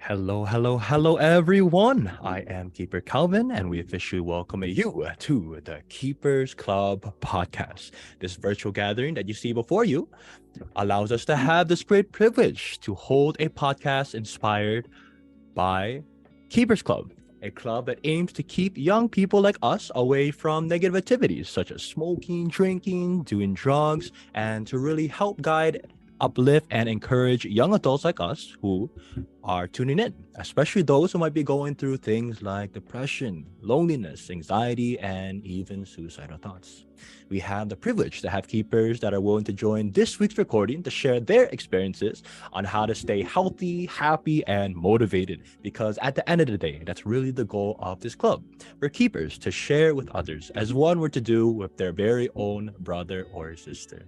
Hello, everyone. I am Keeper Calvin, and we officially welcome you to the Keepers Club podcast. This virtual gathering that you see before you allows us to have this great privilege to hold a podcast inspired by Keepers Club, a club that aims to keep young people like us away from negative activities such as smoking, drinking, doing drugs, and to really help guide, uplift, and encourage young adults like us who are tuning in, especially those who might be going through things like depression, loneliness, anxiety, and even suicidal thoughts. We have the privilege to have keepers that are willing to join this week's recording to share their experiences on how to stay healthy, happy, and motivated. Because at the end of the day, that's really the goal of this club. For keepers to share with others as one were to do with their very own brother or sister.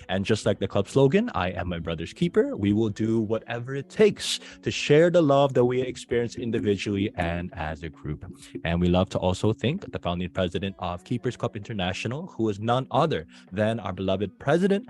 And just like the club slogan, I am my brother's keeper, we will do whatever it takes to share the love that we experience individually and as a group. And we love to also thank the founding president of Keepers Club International, who is none other than our beloved president,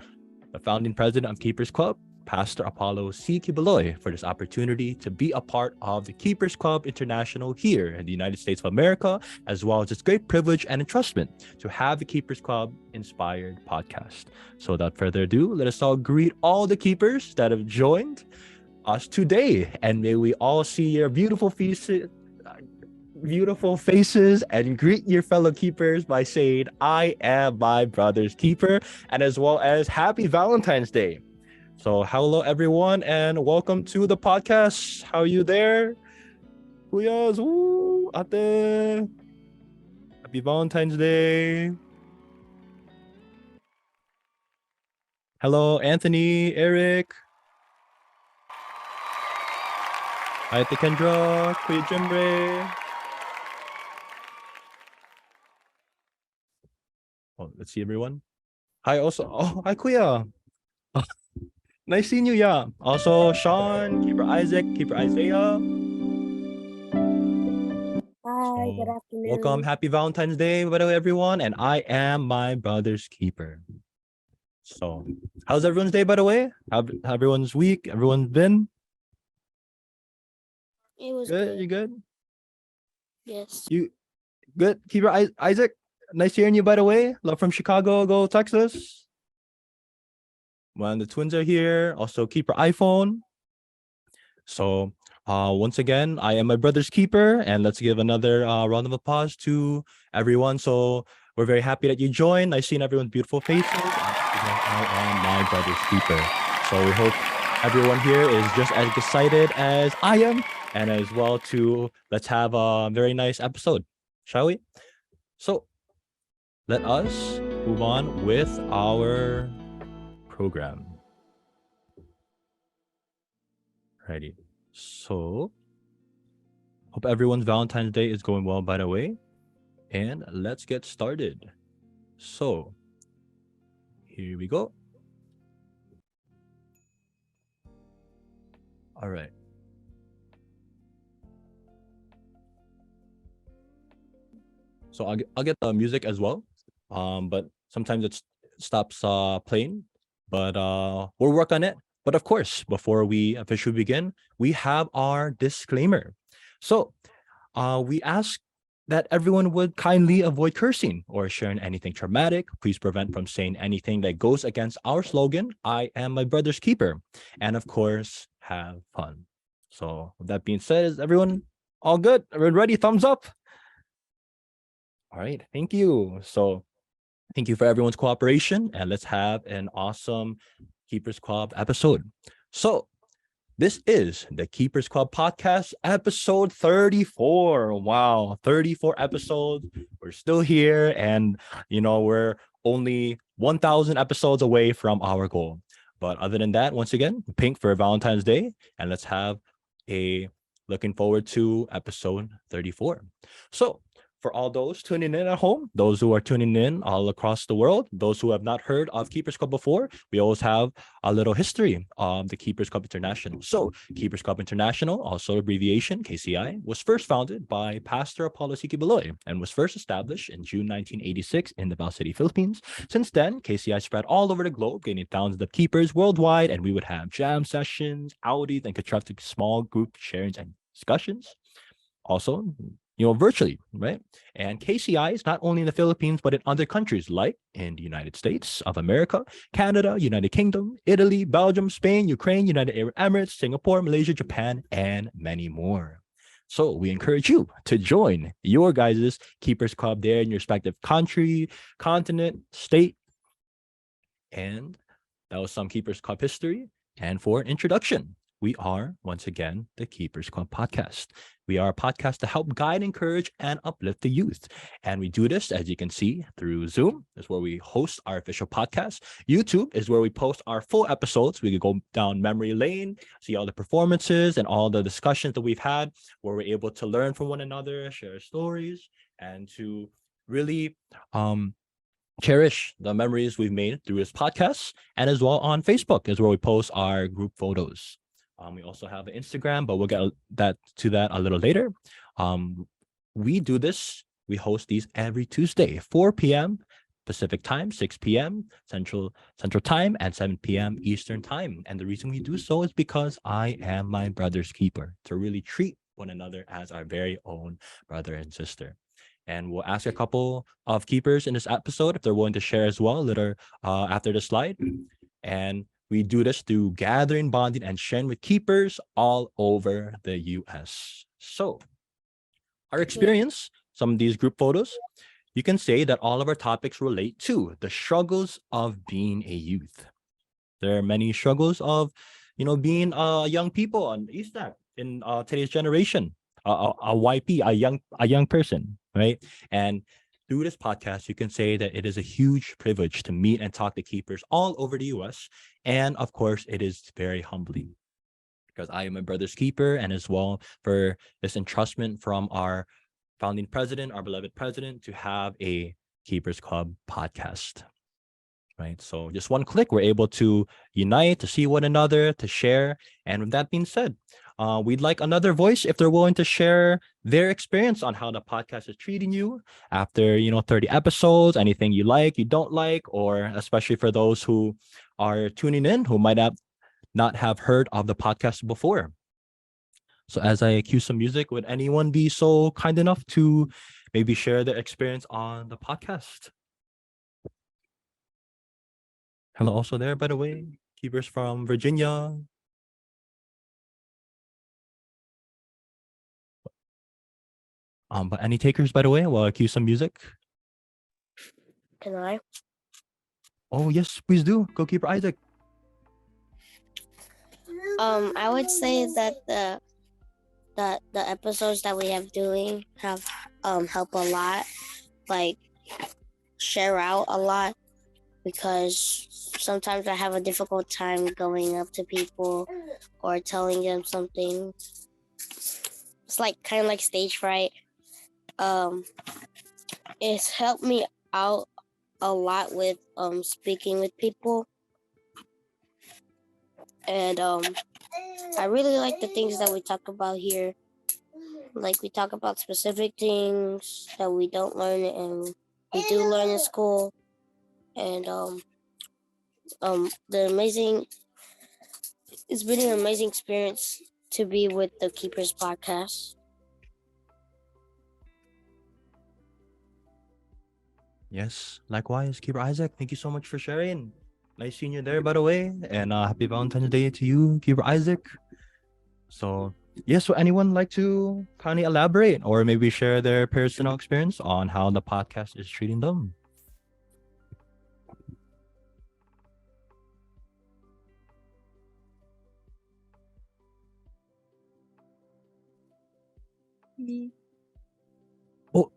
the founding president of Keepers Club, Pastor Apollo C. Kibaloy, for this opportunity to be a part of the Keepers Club International here in the United States of America, as well as this great privilege and entrustment to have the Keepers Club inspired podcast. So without further ado, let us all greet all the keepers that have joined us today, and may we all see your beautiful faces and greet your fellow keepers by saying, I am my brother's keeper, and as well as happy Valentine's Day. So hello everyone and welcome to the podcast. How are you there? Kuyas, woo, ate. Happy Valentine's Day. Hello, Anthony, Eric. Hi, Ate Kendra, Kuya Jimbre. Oh, let's see everyone. Hi, also. Oh, hi, Kuya. Nice seeing you, yeah. Also, Sean, Keeper Isaac, Keeper Isaiah. Hi, good So, welcome. afternoon. Happy Valentine's Day, by the way, everyone. And I am my brother's keeper. So, how's everyone's day, by the way? How everyone's week? Everyone's been It was good? You good. good? Yes. You good? Keeper Isaac, nice hearing you, by the way. Love from Chicago, go Texas. When the twins are here, also Keeper iPhone. So, once again, I am my brother's keeper, and let's give another round of applause to everyone. So, we're very happy that you joined. I've seen everyone's beautiful faces. And I am my brother's keeper. So, we hope everyone here is just as excited as I am, and as well to let's have a very nice episode, shall we? So, let us move on with our program. Righty. So, hope everyone's Valentine's Day is going well, by the way. And let's get started. So, here we go. All right. So I'll get the music as well. But sometimes it stops playing. But we'll work on it. But of course, before we officially begin, we have our disclaimer. So we ask that everyone would kindly avoid cursing or sharing anything traumatic. Please prevent from saying anything that goes against our slogan, I am my brother's keeper. And of course, have fun. So with that being said, is everyone all good? Everyone ready? Thumbs up. All right, thank you. So thank you for everyone's cooperation, and let's have an awesome Keepers Club episode. So this is the Keepers Club podcast, episode 34. Wow, 34 episodes. We're still here, and we're only 1,000 episodes away from our goal. But other than that, once again, pink for Valentine's Day, and let's have a looking forward to episode 34. So for all those tuning in at home, those who are tuning in all across the world, those who have not heard of Keepers Club before, we always have a little history of the Keepers Club International. So, Keepers Club International, also abbreviation KCI, was first founded by Pastor Apollo C. Kibuloy and was first established in June 1986 in Davao City, Philippines. Since then, KCI spread all over the globe, gaining thousands of keepers worldwide, and we would have jam sessions, outings, and constructive small group sharings and discussions. Also, virtually, right? And KCI is not only in the Philippines, but in other countries like in the United States of America, Canada, United Kingdom, Italy, Belgium, Spain, Ukraine, United Arab Emirates, Singapore, Malaysia, Japan, and many more. So we encourage you to join your guys' Keepers Club there in your respective country, continent, state. And that was some Keepers Club history. And for introduction, we are, once again, the Keepers Club podcast. We are a podcast to help guide, encourage, and uplift the youth. And we do this, as you can see, through Zoom. Is where we host our official podcast. YouTube is where we post our full episodes. We could go down memory lane, see all the performances and all the discussions that we've had, where we're able to learn from one another, share stories, and to really cherish the memories we've made through this podcast. And as well on Facebook is where we post our group photos. We also have an Instagram, but we'll get to that a little later. We do this. We host these every Tuesday, 4 p.m. Pacific time, 6 p.m. Central time, and 7 p.m. Eastern time. And the reason we do so is because I am my brother's keeper, to really treat one another as our very own brother and sister. And we'll ask a couple of keepers in this episode if they're willing to share as well later after the slide. And we do this through gathering, bonding, and sharing with keepers all over the U.S. So, our experience, some of these group photos, you can say that all of our topics relate to the struggles of being a youth. There are many struggles of, being young people on ESTAC in today's generation, a YP, a young person, right? And through this podcast, you can say that it is a huge privilege to meet and talk to keepers all over the U.S. And of course, it is very humbling because I am my brother's keeper, and as well for this entrustment from our founding president, our beloved president, to have a Keepers Club podcast. Right. So just one click, we're able to unite, to see one another, to share. And with that being said, we'd like another voice if they're willing to share their experience on how the podcast is treating you after 30 episodes, anything you like, you don't like, or especially for those who are tuning in who might not have heard of the podcast before. So as I cue some music, would anyone be so kind enough to maybe share their experience on the podcast? Hello, also there, by the way, keepers from Virginia. But any takers, by the way, while I cue some music? Can I? Oh, yes, please do. Go, Keeper Isaac. I would say that the episodes that we have doing have help a lot, like share out a lot, because sometimes I have a difficult time going up to people or telling them something. It's like kind of like stage fright. It's helped me out a lot with speaking with people, and I really like the things that we talk about here. Like we talk about specific things that we don't learn and we do learn in school, and it's been an amazing experience to be with the Keepers podcast. Yes, likewise, Keeper Isaac. Thank you so much for sharing. Nice seeing you there, by the way. And happy Valentine's Day to you, Keeper Isaac. So, yes, would anyone like to kind of elaborate or maybe share their personal experience on how the podcast is treating them? Me. Oh,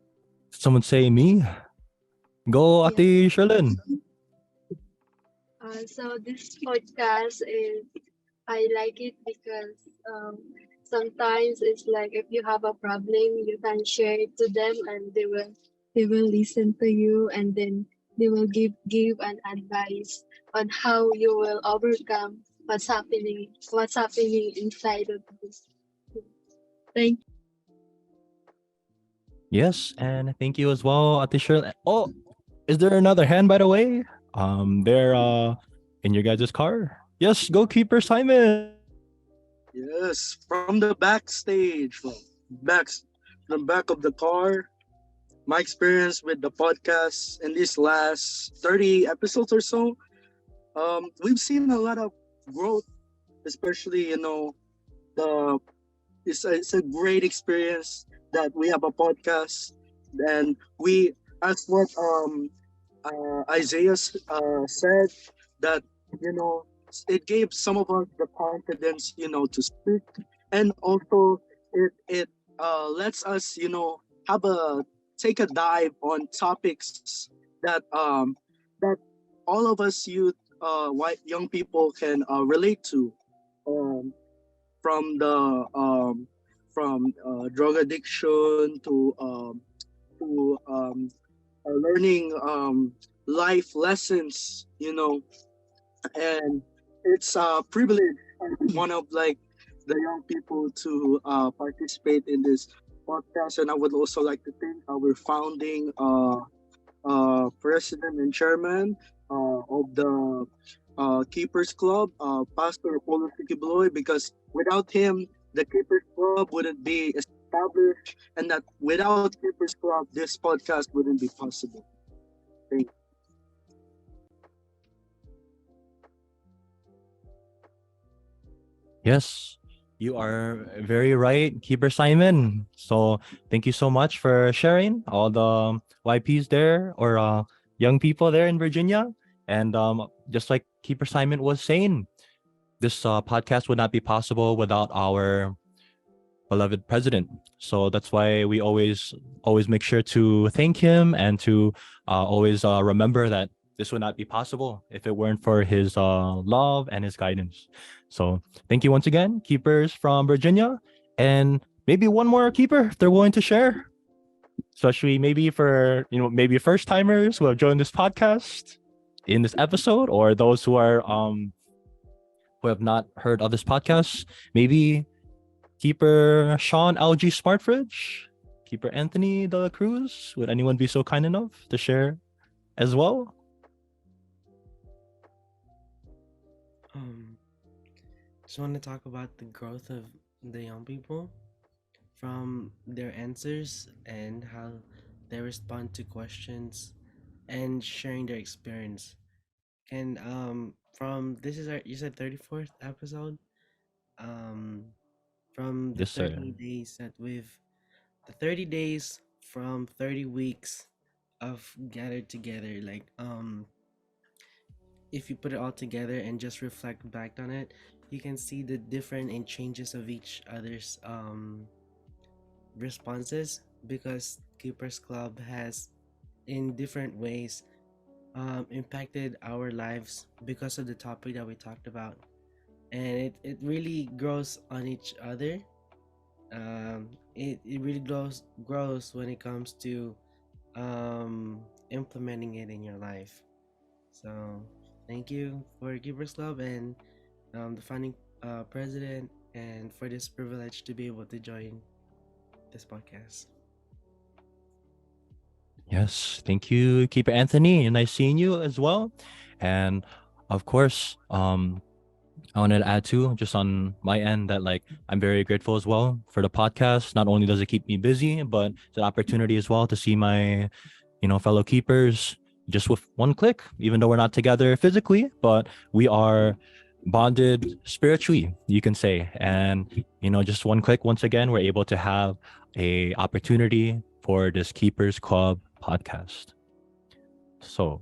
someone say me? Go, Yeah. Ate Sherlyn. So this podcast is I like it because sometimes it's like if you have a problem, you can share it to them, and they will listen to you, and then they will give an advice on how you will overcome what's happening inside of this. Thank Yes, and thank you as well, Ate Shirley. Oh, is there another hand, by the way? There, in your guys' car. Yes, goalkeeper Simon. Yes, from the backstage, from the back of the car, my experience with the podcast in these last 30 episodes or so, we've seen a lot of growth, especially, the it's a great experience that we have a podcast, and we, as what Isaiah said, that you know it gave some of us the confidence, to speak, and also it lets us, have a take a dive on topics that all of us youth, white young people can relate to, um, from the from drug addiction to learning life lessons, and it's a privilege as one of like the young people to participate in this podcast. And I would also like to thank our founding president and chairman of the Keepers Club, Pastor Paulo Sikibloy, because without him, the Keepers Club wouldn't be established, and that without Keepers Club, this podcast wouldn't be possible. Thank Yes, you are very right, Keeper Simon. So thank you so much for sharing all the YPs there, or young people there in Virginia. And just like Keeper Simon was saying, this podcast would not be possible without our beloved president. So that's why we always make sure to thank him, and to always remember that this would not be possible if it weren't for his love and his guidance. So thank you once again, keepers from Virginia, and maybe one more keeper if they're willing to share, especially maybe for maybe first timers who have joined this podcast in this episode, or those who have not heard of this podcast. Maybe Keeper Sean LG Smartfridge, Keeper Anthony De La Cruz. Would anyone be so kind enough to share as well? Um, just want to talk about the growth of the young people from their answers and how they respond to questions and sharing their experience. And from this is our you said 34th episode. Um, from the Yes, sir. 30 days that we've the 30 days from 30 weeks of gathered together, like if you put it all together and just reflect back on it, you can see the different and changes of each other's responses, because Keepers Club has in different ways impacted our lives because of the topic that we talked about, and it really grows on each other. It really grows when it comes to implementing it in your life. So thank you for Keepers Club and the founding president, and for this privilege to be able to join this podcast. Yes, thank you, Keeper Anthony. Nice seeing you as well. And of course, I wanted to add too, just on my end, that like I'm very grateful as well for the podcast. Not only does it keep me busy, but it's an opportunity as well to see my, fellow keepers just with one click, even though we're not together physically, but we are bonded spiritually, you can say. And just one click, once again, we're able to have a opportunity for this Keepers Club podcast. So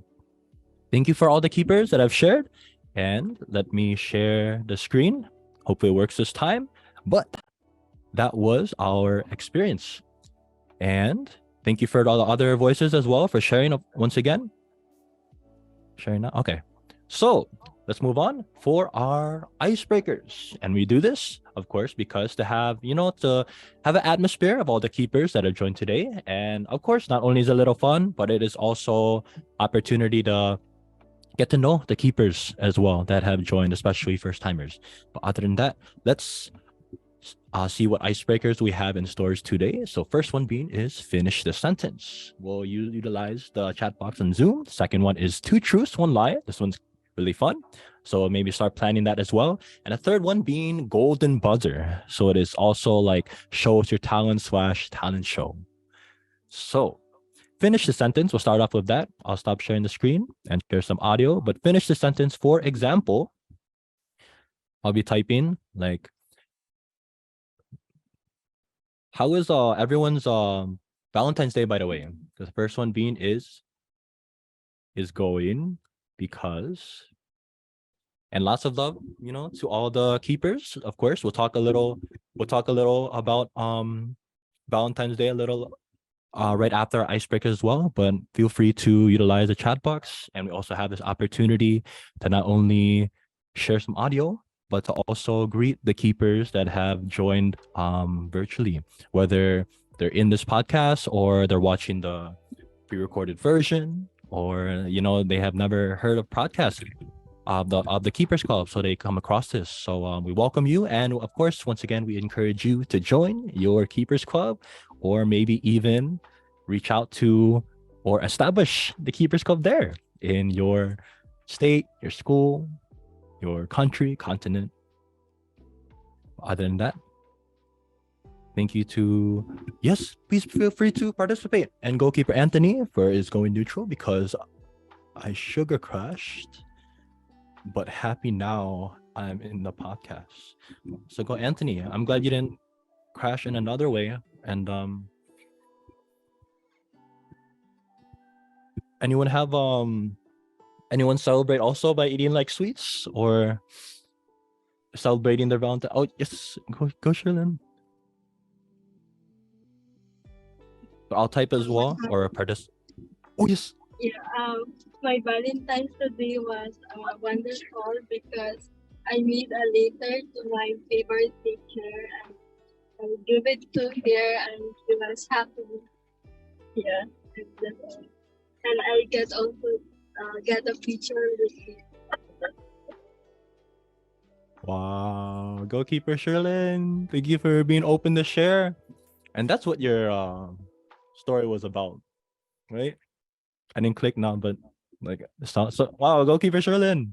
thank you for all the keepers that I've shared. And let me share the screen. Hopefully it works this time. But that was our experience. And thank you for all the other voices as well for sharing once again. Sharing now. Okay. So let's move on for our icebreakers. And we do this, of course, because to have, to have an atmosphere of all the keepers that have joined today. And of course, not only is it a little fun, but it is also opportunity to get to know the keepers as well that have joined, especially first timers. But other than that, let's see what icebreakers we have in stores today. So first one being is finish the sentence. We'll utilize the chat box on Zoom. Second one is two truths, one lie. This one's really fun. So maybe start planning that as well. And a third one being golden buzzer. So it is also like show us your talent/talent show. So finish the sentence. We'll start off with that. I'll stop sharing the screen and share some audio, but finish the sentence. For example, I'll be typing like, how is everyone's Valentine's Day, by the way? The first one being is going because, and lots of love, to all the keepers. Of course, we'll talk a little about Valentine's Day a little right after our icebreakers as well. But feel free to utilize the chat box, and we also have this opportunity to not only share some audio, but to also greet the keepers that have joined virtually, whether they're in this podcast or they're watching the pre-recorded version, or they have never heard of podcast of the Keepers Club, so they come across this. So we welcome you, and of course, once again, we encourage you to join your Keepers Club, or maybe even reach out to or establish the Keepers Club there in your state, your school, your country, continent. Other than that, thank you to, yes, please feel free to participate. And goalkeeper Anthony for is going neutral because I sugar crashed, but happy now I'm in the podcast. So go Anthony. I'm glad you didn't crash in another way. And anyone celebrate also by eating like sweets or celebrating their Valentine? Oh yes, go Sherlyn. I'll type as well or participate. Oh yes. Yeah, my Valentine's today was wonderful because I made a letter to my favorite teacher and I gave it to her and she was happy. Yeah, and that's all. And I get also get a picture with me. Wow, goalkeeper Sherlyn, thank you for being open to share. And that's what your story was about, right? I didn't click now, but like so wow, goalkeeper Sherlyn.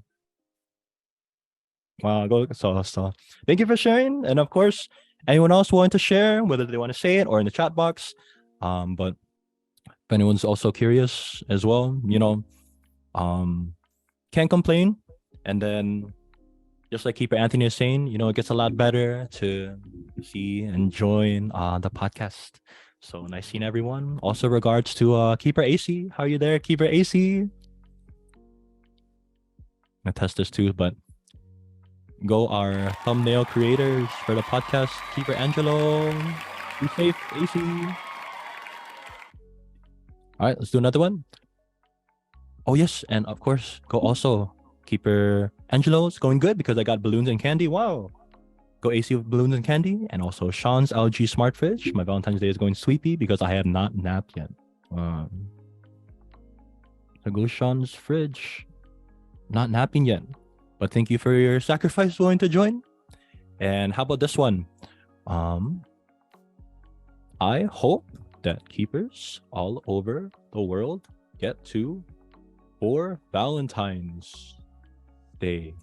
Wow, so thank you for sharing. And of course, anyone else want to share, whether they want to say it or in the chat box. But if anyone's also curious as well, can't complain. And then just like Keeper Anthony is saying, it gets a lot better to see and join the podcast. So nice seeing everyone. Also regards to Keeper AC. How are you there, Keeper AC? I test this too, but go our thumbnail creators for the podcast. Keeper Angelo. Be safe, AC. All right, let's do another one. Oh yes, and of course, go also Keeper Angelo's going good because I got balloons and candy. Wow. Go AC with balloons and candy. And also Sean's LG Smart Fridge. My Valentine's Day is going sweepy because I have not napped yet. So go Sean's fridge. Not napping yet. But thank you for your sacrifice willing to join. And how about this one? I hope that keepers all over the world get to for Valentine's Day.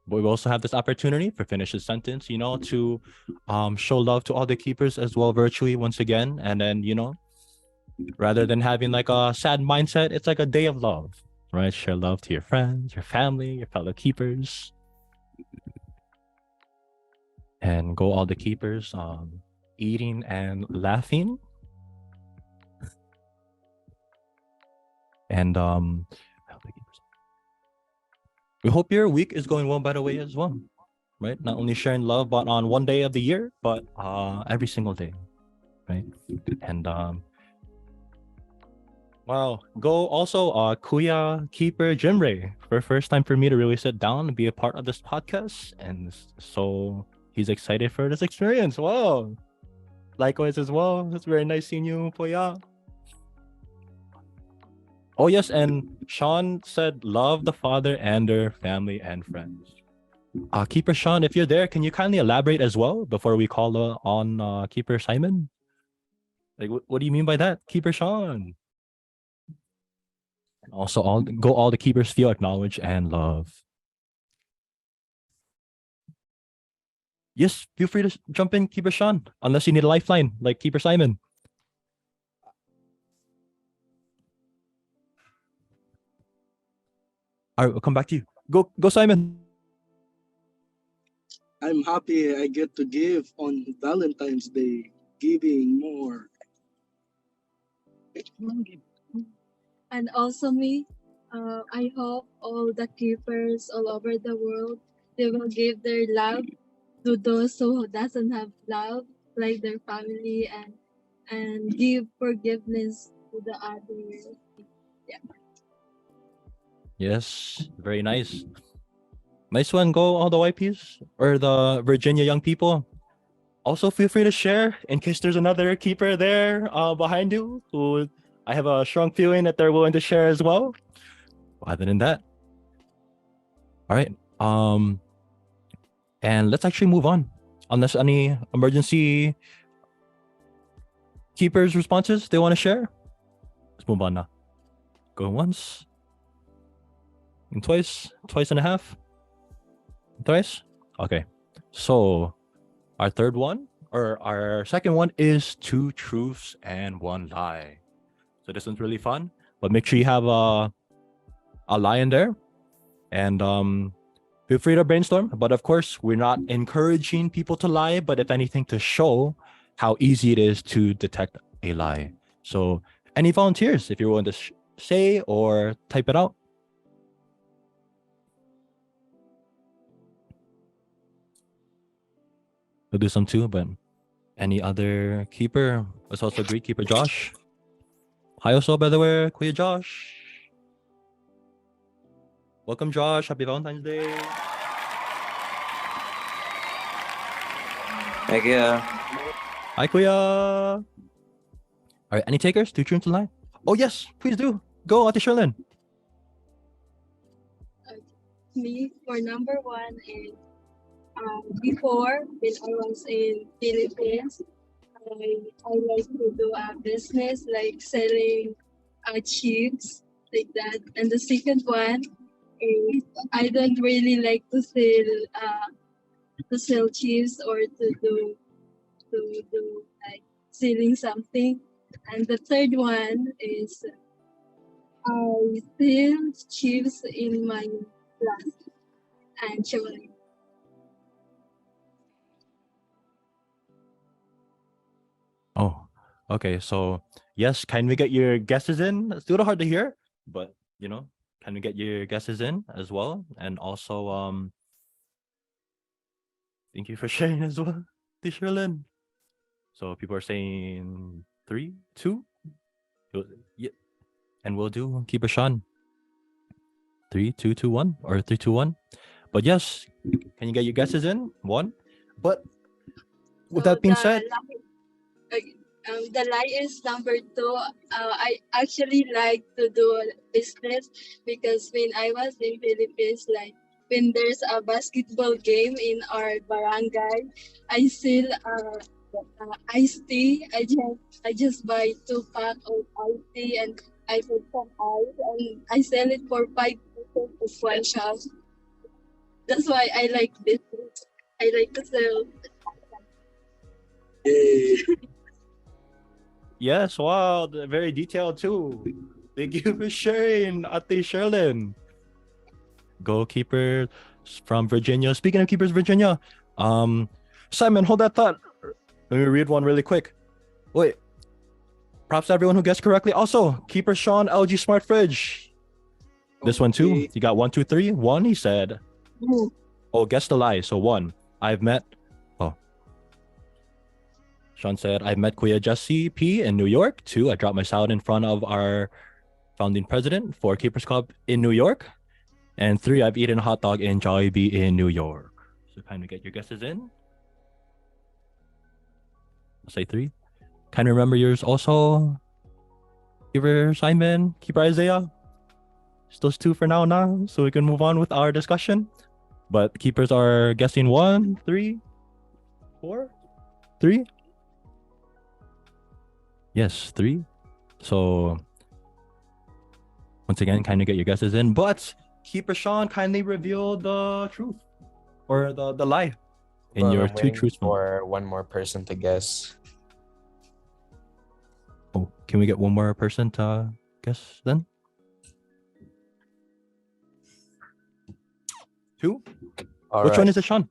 But we also have this opportunity for finish the sentence, to show love to all the keepers as well virtually once again. And then, rather than having like a sad mindset, it's like a day of love, right? Share love to your friends, your family, your fellow keepers. And go all the keepers eating and laughing. And we hope your week is going well, by the way, as well, right? Not only sharing love, but on one day of the year, but every single day, right? And Wow. Go also Kuya Keeper Jimray. For first time for me to really sit down and be a part of this podcast. And so he's excited for this experience. Wow. Likewise as well. It's very nice seeing you, Kuya. Oh yes, and Sean said love the father and their family and friends. Keeper Sean, if you're there, can you kindly elaborate as well before we call on Keeper Simon? Like, what do you mean by that, Keeper Sean? And also, all the keepers feel acknowledged and loved. Yes, feel free to jump in, Keeper Sean, unless you need a lifeline, like Keeper Simon. All right, we'll come back to you. Go, Simon. I'm happy I get to give on Valentine's Day, giving more. And also me, I hope all the keepers all over the world, they will give their love to those who doesn't have love, like their family, and give forgiveness to the others. Yes, very nice. Nice one. Go all the YPs or the Virginia young people. Also, feel free to share in case there's another keeper there behind you who I have a strong feeling that they're willing to share as well. Other than that, all right. And let's actually move on. Unless any emergency keepers responses they want to share, let's move on now. Go once, and twice and a half, thrice. Okay, so our third one or our second one is 2 truths and 1 lie. So this one's really fun, but make sure you have a lie in there, and feel free to brainstorm. But of course, we're not encouraging people to lie, but if anything, to show how easy it is to detect a lie. So any volunteers, if you're willing to say or type it out? We'll do some too, but any other keeper? Let's also greet Keeper Josh. Hi also, by the way, Kuya Josh. Welcome, Josh. Happy Valentine's Day. Thank you. Hi, Kuya. All right, any takers? 2 truths and lie? Oh, yes, please do. Go, Ate Sherlyn. Me, for number one is before when I was in Philippines, I like to do a business like selling chips like that. And the second one is I don't really like to sell chips or to do like selling something. And the third one is I sell chips in my class and chocolate. Oh, okay. So, yes, can we get your guesses in? It's a little hard to hear, but, can we get your guesses in as well? And also, thank you for sharing as well, Ate Sherlyn. So people are saying 3, 2. Yeah. And we'll do Keeper Sean. 3, 2, 2, 1 or 3, 2, 1. But yes, can you get your guesses in? 1. But with that being said, The lie is number 2. I actually like to do business because when I was in Philippines, like when there's a basketball game in our barangay, I sell iced tea. I just buy 2 pack of iced tea and I put some ice and I sell it for 5 pesos at one shop. That's why I like business. I like to sell. Yay. yes, wow, very detailed too. Thank you for sharing, Ate Sherlyn. Goalkeeper from Virginia. Speaking of keepers, Virginia, Simon, hold that thought. Let me read one really quick. Wait. Props to everyone who guessed correctly. Also, Keeper Sean, LG Smart Fridge. This one too. Okay. You got 1, 2, 3. 1, he said. Oh, guess the lie. So 1, I've met. Oh. Sean said, I've met Kuya Jesse P in New York. 2, I dropped my salad in front of our founding president for Keepers Club in New York. And 3, I've eaten a hot dog in Jollibee in New York. So kind of get your guesses in. I'll say 3. Kind of remember yours also. Keeper Simon, Keeper Isaiah. Just those 2 for now, so we can move on with our discussion. But keepers are guessing 1, 3, 4, 3. Yes, 3. So once again, kind of get your guesses in. But Keeper Sean kindly revealed the truth or the lie in Well, your I'm 2 waiting truths. for one more person to guess. Oh, can we get one more person to guess then? 2? All Which right. one is it, Sean?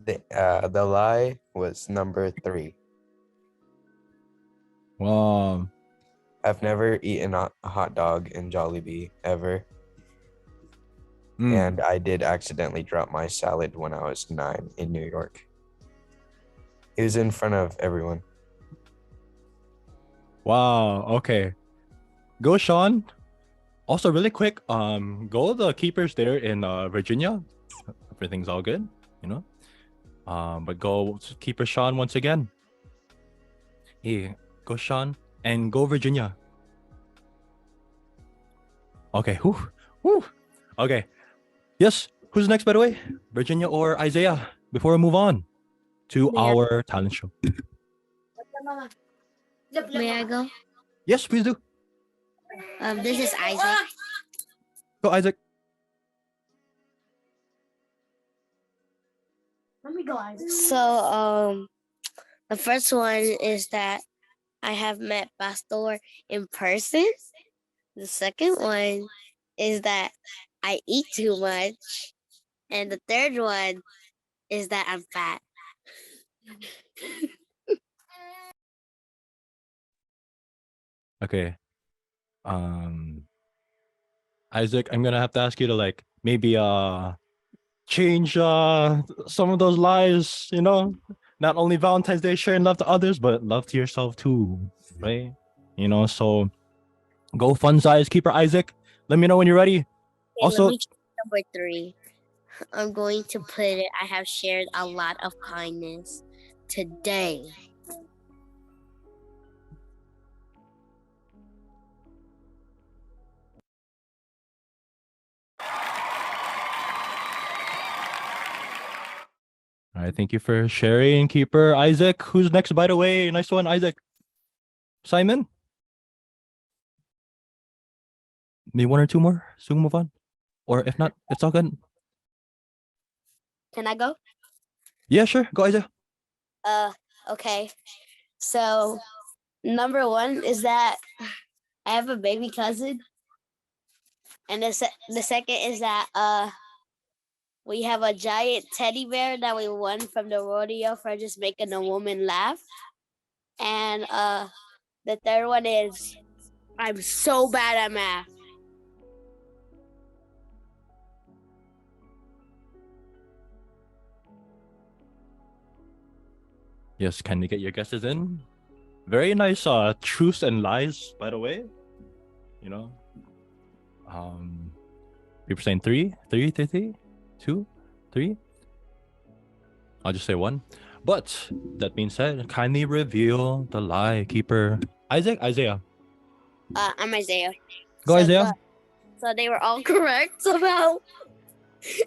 The lie was number 3. Wow. I've never eaten a hot dog in Jollibee ever, and I did accidentally drop my salad when I was 9 in New York. It was in front of everyone. Wow. Okay. Go, Sean. Also, really quick, go the keepers there in Virginia. Everything's all good, you know. But go Keeper Sean once again. Hey, go Sean and go Virginia. Okay. Whew. Okay. Yes. Who's next, by the way? Virginia or Isaiah? Before we move on to May I- our talent show. May I go? Yes, please do. This is Isaac. Go, Isaac. So the first one is that I have met Pastor in person. The second one is that I eat too much. And the third one is that I'm fat. Okay. Isaac, I'm gonna have to ask you to like maybe change some of those lies, you know? Not only Valentine's Day sharing love to others, but love to yourself too, right? You know, so go fun size keeper Isaac. Let me know when you're ready. Okay, Also- let me choose number 3. I'm going to put it. I have shared a lot of kindness today. All right, thank you for sharing, keeper Isaac. Who's next, by the way? Nice one, Isaac. Simon? Maybe 1 or 2 more, so we move on. Or if not, it's all good. Can I go? Yeah, sure. Go, Isaac. Okay. So number 1 is that I have a baby cousin. And the second is that we have a giant teddy bear that we won from the rodeo for just making a woman laugh. And the third one is I'm so bad at math. Yes, can you get your guesses in? Very nice truths and lies, by the way. You know. People saying 3, 2, 3. I'll just say 1. But that being said, kindly reveal the lie, keeper Isaiah. I'm Isaiah. Go, Isaiah. So they were all correct somehow.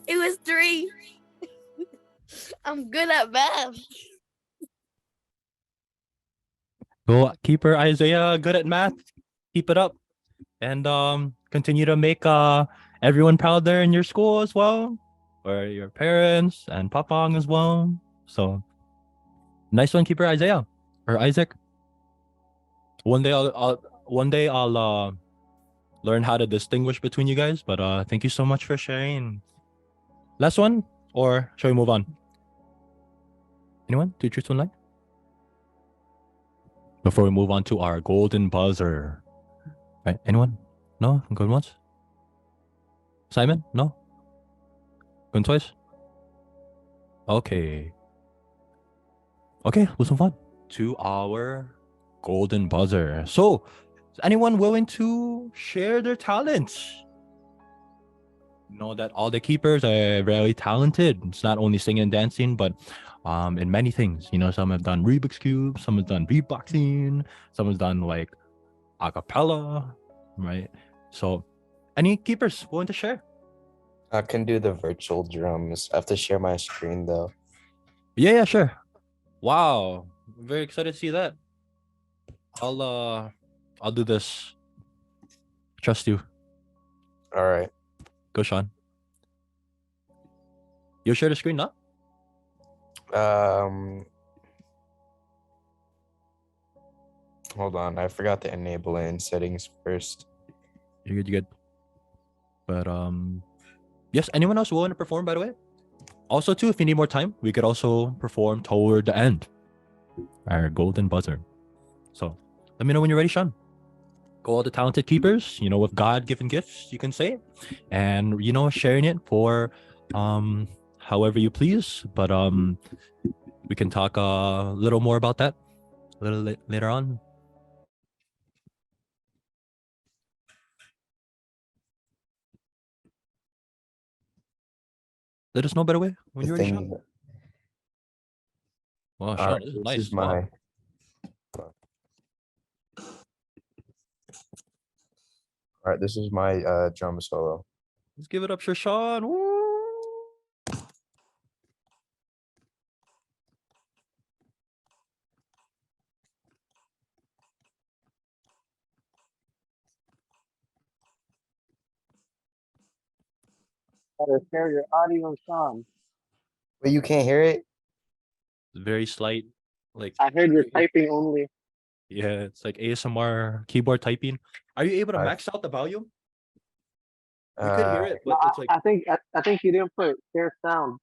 It was 3. I'm good at math. Go, keeper Isaiah. Good at math. Keep it up, and continue to make everyone proud there in your school as well, or your parents and Papang as well. So nice one, keeper Isaiah or Isaac. One day I'll learn how to distinguish between you guys. But thank you so much for sharing. Last one, or shall we move on? Anyone? 2 truths, 1 lie? Before we move on to our golden buzzer. Right? Anyone? No? Going once? Simon? No? Going twice? Okay. Okay, let's move on to our golden buzzer. So, Anyone willing to share their talents? Know that all the keepers are very talented. It's not only singing and dancing, but in many things. Some have done Rubik's Cube, some have done beatboxing, some has done like a cappella, right? So any keepers willing to share? I can do the virtual drums. I have to share my screen though. Yeah, sure. Wow. Very excited to see that. I'll do this. Trust you. All right. Go, Sean. You'll share the screen now? Hold on. I forgot to enable it in settings first. You're good. But yes, anyone else willing to perform, by the way? Also, too, if you need more time, we could also perform toward the end. Our golden buzzer. So let me know when you're ready, Sean. Go all the talented keepers, with God-given gifts, you can say. And sharing it for however you please. But we can talk a little more about that a little later on. Let us know, by the way, when you're ready, Sean. Wow, Sean, Alright, this is this nice. is my. Wow. All right, this is my drum solo. Let's give it up for Sean. Woo! Gotta share your audio, Sean. Wait, you can't hear it? Very slight, like I heard you're typing only. yeah, it's like ASMR keyboard typing. Are you able to I- max out the volume? We could hear it, No, but it's like I think you didn't put share sound.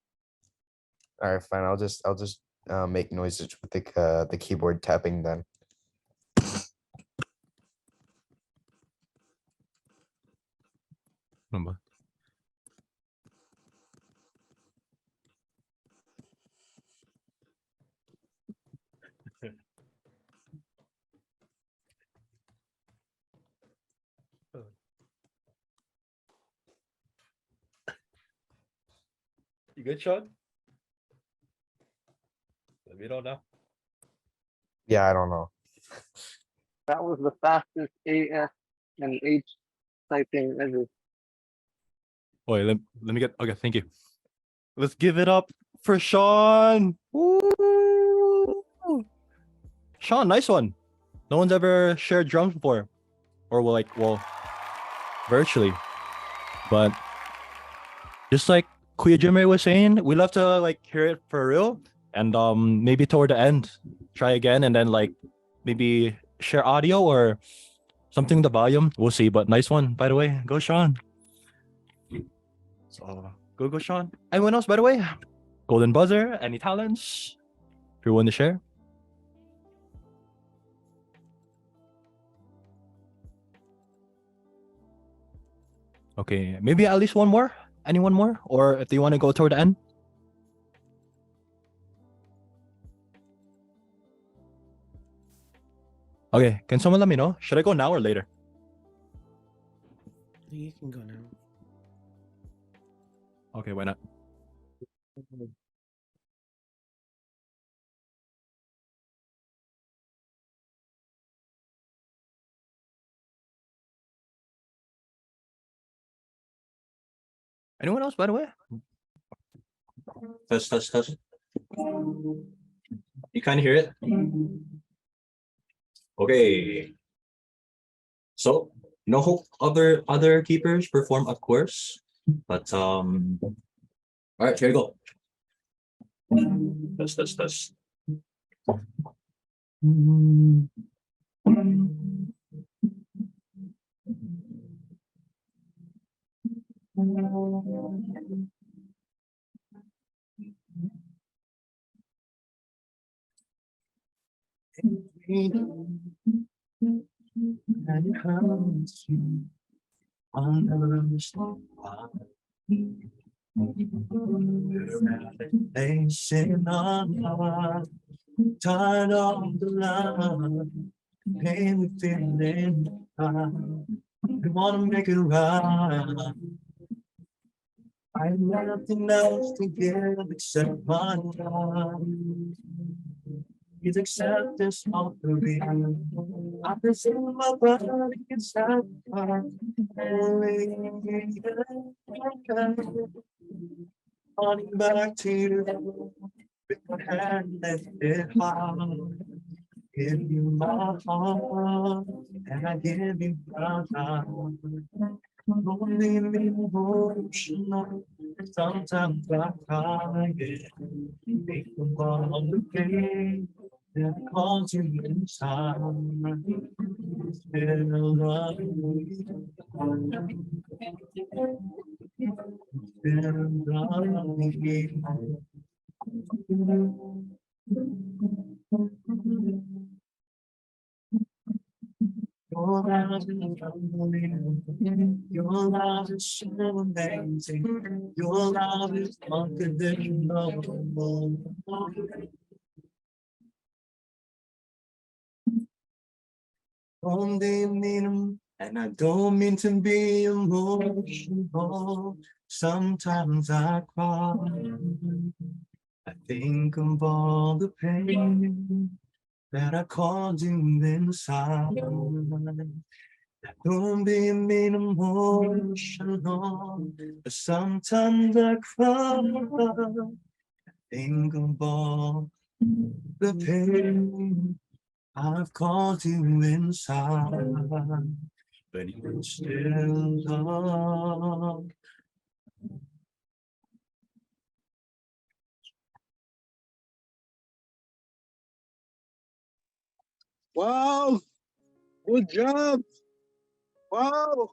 All right, fine. I'll just make noises with the keyboard tapping then. number. You good, Sean? Let me know now. Yeah, I don't know. That was the fastest AS and H typing ever. Wait, let me get okay, thank you. Let's give it up for Sean. Woo! Sean, nice one. No one's ever shared drums before. Or well, virtually. But just like Kuya Jimmy was saying, we love to like hear it for real. And maybe toward the end, try again and then like maybe share audio or something the volume. We'll see. But nice one, by the way. Go, Sean. So go, Sean. Anyone else, by the way? Golden buzzer, any talents? If you're willing to share. Okay, maybe at least one more. Anyone more? Or if they want to go toward the end? Okay, can someone let me know? Should I go now or later? You can go now. Okay, why not? Anyone else, by the way? Test. You kind of hear it? Okay. So no hope other keepers perform of course, but all right, here you go. Test. Turn on the line. pain we feeling. We wanna make it right. I have nothing else to give except my love. Please accept this offering. I presume my body can satisfy. Only back to you. With my hand lifted high. Give you my heart, and I give you my time. Don't leave me emotional. Sometimes I cry, yeah. Think about the pain that calls you inside. It's been a long week. It's been a long week. Your love is unbelievable. Your love is so amazing. Your love is unconditional. Only mean, and I don't mean to be emotional. Sometimes I cry. I think of all the pain that I caused you inside. Don't be mean emotional. But sometimes I cry. Think of all the pain I've caused you inside. But you still love. Wow. Good job. Wow.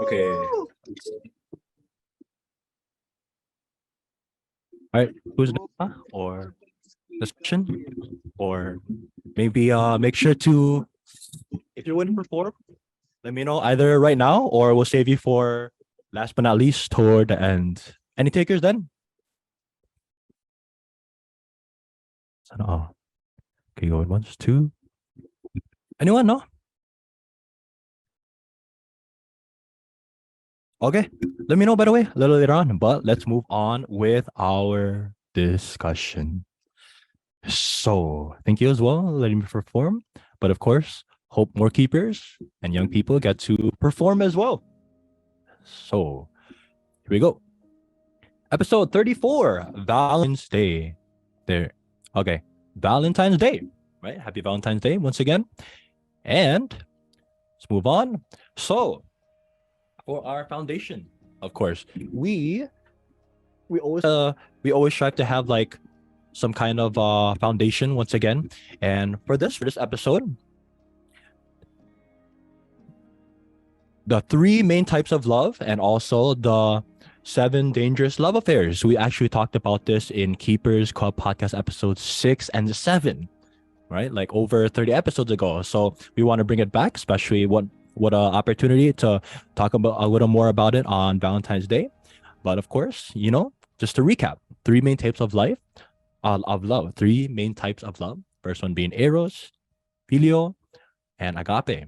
Okay. Woo! All right, who's next? Or discussion? Or maybe make sure to, if you're waiting for perform, let me know either right now or we'll save you for last but not least toward the end. Any takers then? Okay, going once, two. Anyone? No? Okay, let me know by the way a little later on, but let's move on with our discussion. So, thank you as well, letting me perform. But of course, hope more keepers and young people get to perform as well. So, here we go. Episode 34, Valentine's Day. There. Okay, Valentine's Day, right? Happy Valentine's Day once again. And let's move on. So, for our foundation, of course, we always strive to have like some kind of foundation once again. And for this episode, the 3 main types of love and also the 7 dangerous love affairs. We actually talked about this in Keepers Club podcast episodes 6 and 7, right? Like over 30 episodes ago. So we want to bring it back, especially what opportunity to talk about a little more about it on Valentine's Day. But of course, just to recap, 3 main types of life, of love. 3 main types of love. First one being eros, filio, and agape.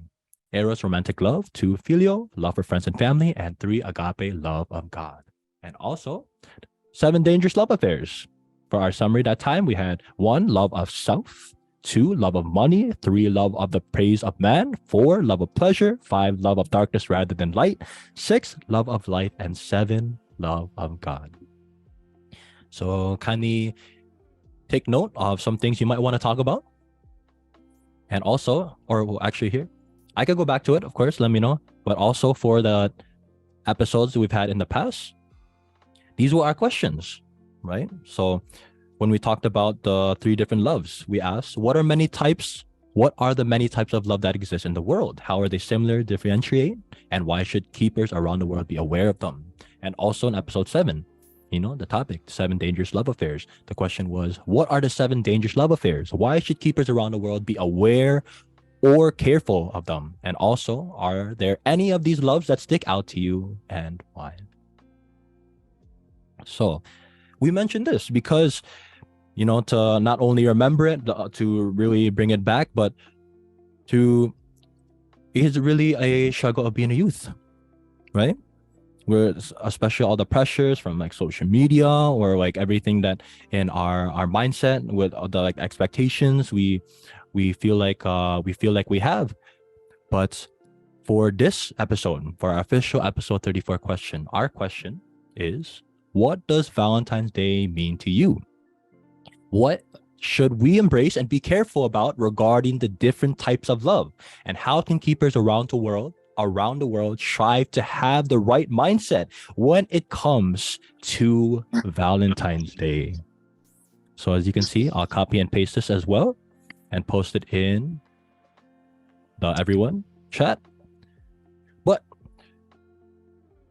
Eros, romantic love. 2, filio, love for friends and family. And 3, agape, love of God. And also 7 dangerous love affairs. For our summary that time, we had 1, love of self. 2, love of money. 3, love of the praise of man. 4, love of pleasure. 5, love of darkness rather than light. 6, love of life. And 7, love of God. So kindly take note of some things you might want to talk about. And also, or well, actually here, I could go back to it, of course, let me know. But also for the episodes we've had in the past, these were our questions, right? So when we talked about the 3 different loves, we asked, what are the many types of love that exist in the world? How are they similar, differentiate? And why should keepers around the world be aware of them? And also in episode 7, the topic, 7 dangerous love affairs. The question was, what are the 7 dangerous love affairs? Why should keepers around the world be aware or careful of them? And also, are there any of these loves that stick out to you and why? So we mentioned this because, to not only remember it, to really bring it back, but to is really a struggle of being a youth, right? Where especially all the pressures from like social media or like everything that in our mindset with all the like expectations we feel like we have. But for this episode, for our official episode 34 question, our question is, what does Valentine's Day mean to you? What should we embrace and be careful about regarding the different types of love? And how can keepers around the world strive to have the right mindset when it comes to Valentine's Day? So as you can see, I'll copy and paste this as well and post it in the everyone chat. But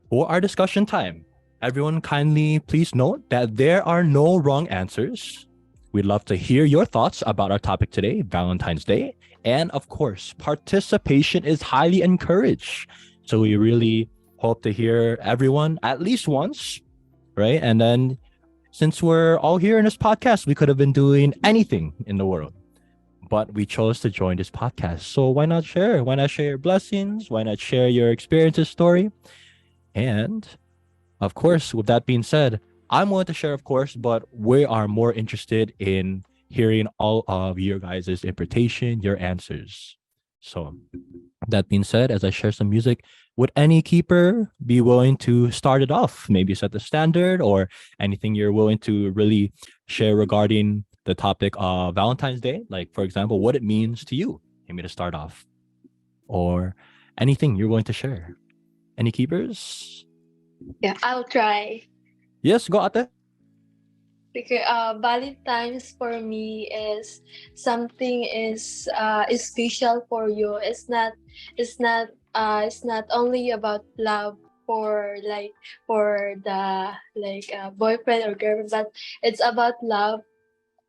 for our discussion time, everyone kindly please note that there are no wrong answers. We'd love to hear your thoughts about our topic today, Valentine's Day. And of course, participation is highly encouraged. So we really hope to hear everyone at least once, right? And then since we're all here in this podcast, we could have been doing anything in the world, but we chose to join this podcast. So why not share? Why not share your blessings? Why not share your experiences story? And of course, with that being said, I'm willing to share, of course, but we are more interested in hearing all of your guys' interpretation, your answers. So that being said, as I share some music, would any keeper be willing to start it off? Maybe set the standard or anything you're willing to really share regarding the topic of Valentine's Day? Like, for example, what it means to you, maybe to start off, or anything you're willing to share. Any keepers? Yeah, I'll try. Yes, go ate. Because Valentine's for me is something is special for you. It's not only about love for for the boyfriend or girlfriend, but it's about love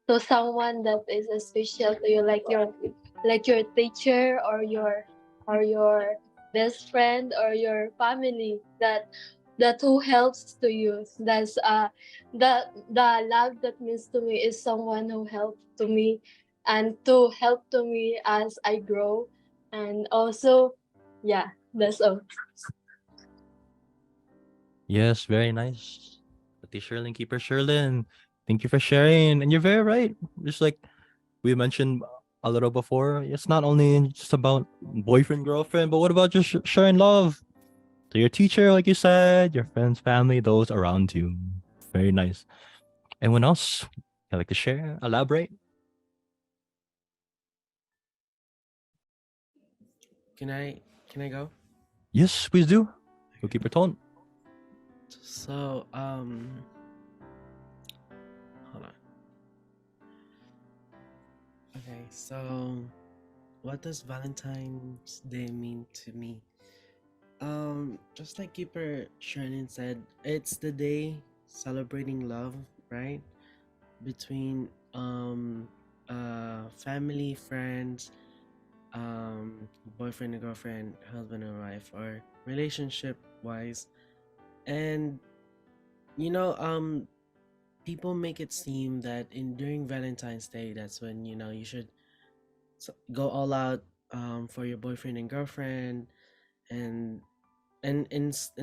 to someone that is special to you, like your teacher or your best friend or your family that who helps to you. That's the love that means to me is someone who helped to me and to help to me as I grow. And also, yeah, that's all. Yes, very nice. Ate Sherlyn, Keeper Sherlyn, thank you for sharing. And you're very right. Just like we mentioned a little before, it's not only just about boyfriend, girlfriend, but what about just sharing love to your teacher, like you said, your friends, family, those around you. Very nice. Anyone else you'd like to share, elaborate? Can I go? Yes, please do. Go keep your tone. So hold on. Okay, so what does Valentine's Day mean to me? Just like Keeper Shannon said, it's the day celebrating love, right? Between family, friends, boyfriend and girlfriend, husband and wife, or relationship wise. And you know, people make it seem that in during Valentine's Day, that's when you should go all out for your boyfriend and girlfriend, and and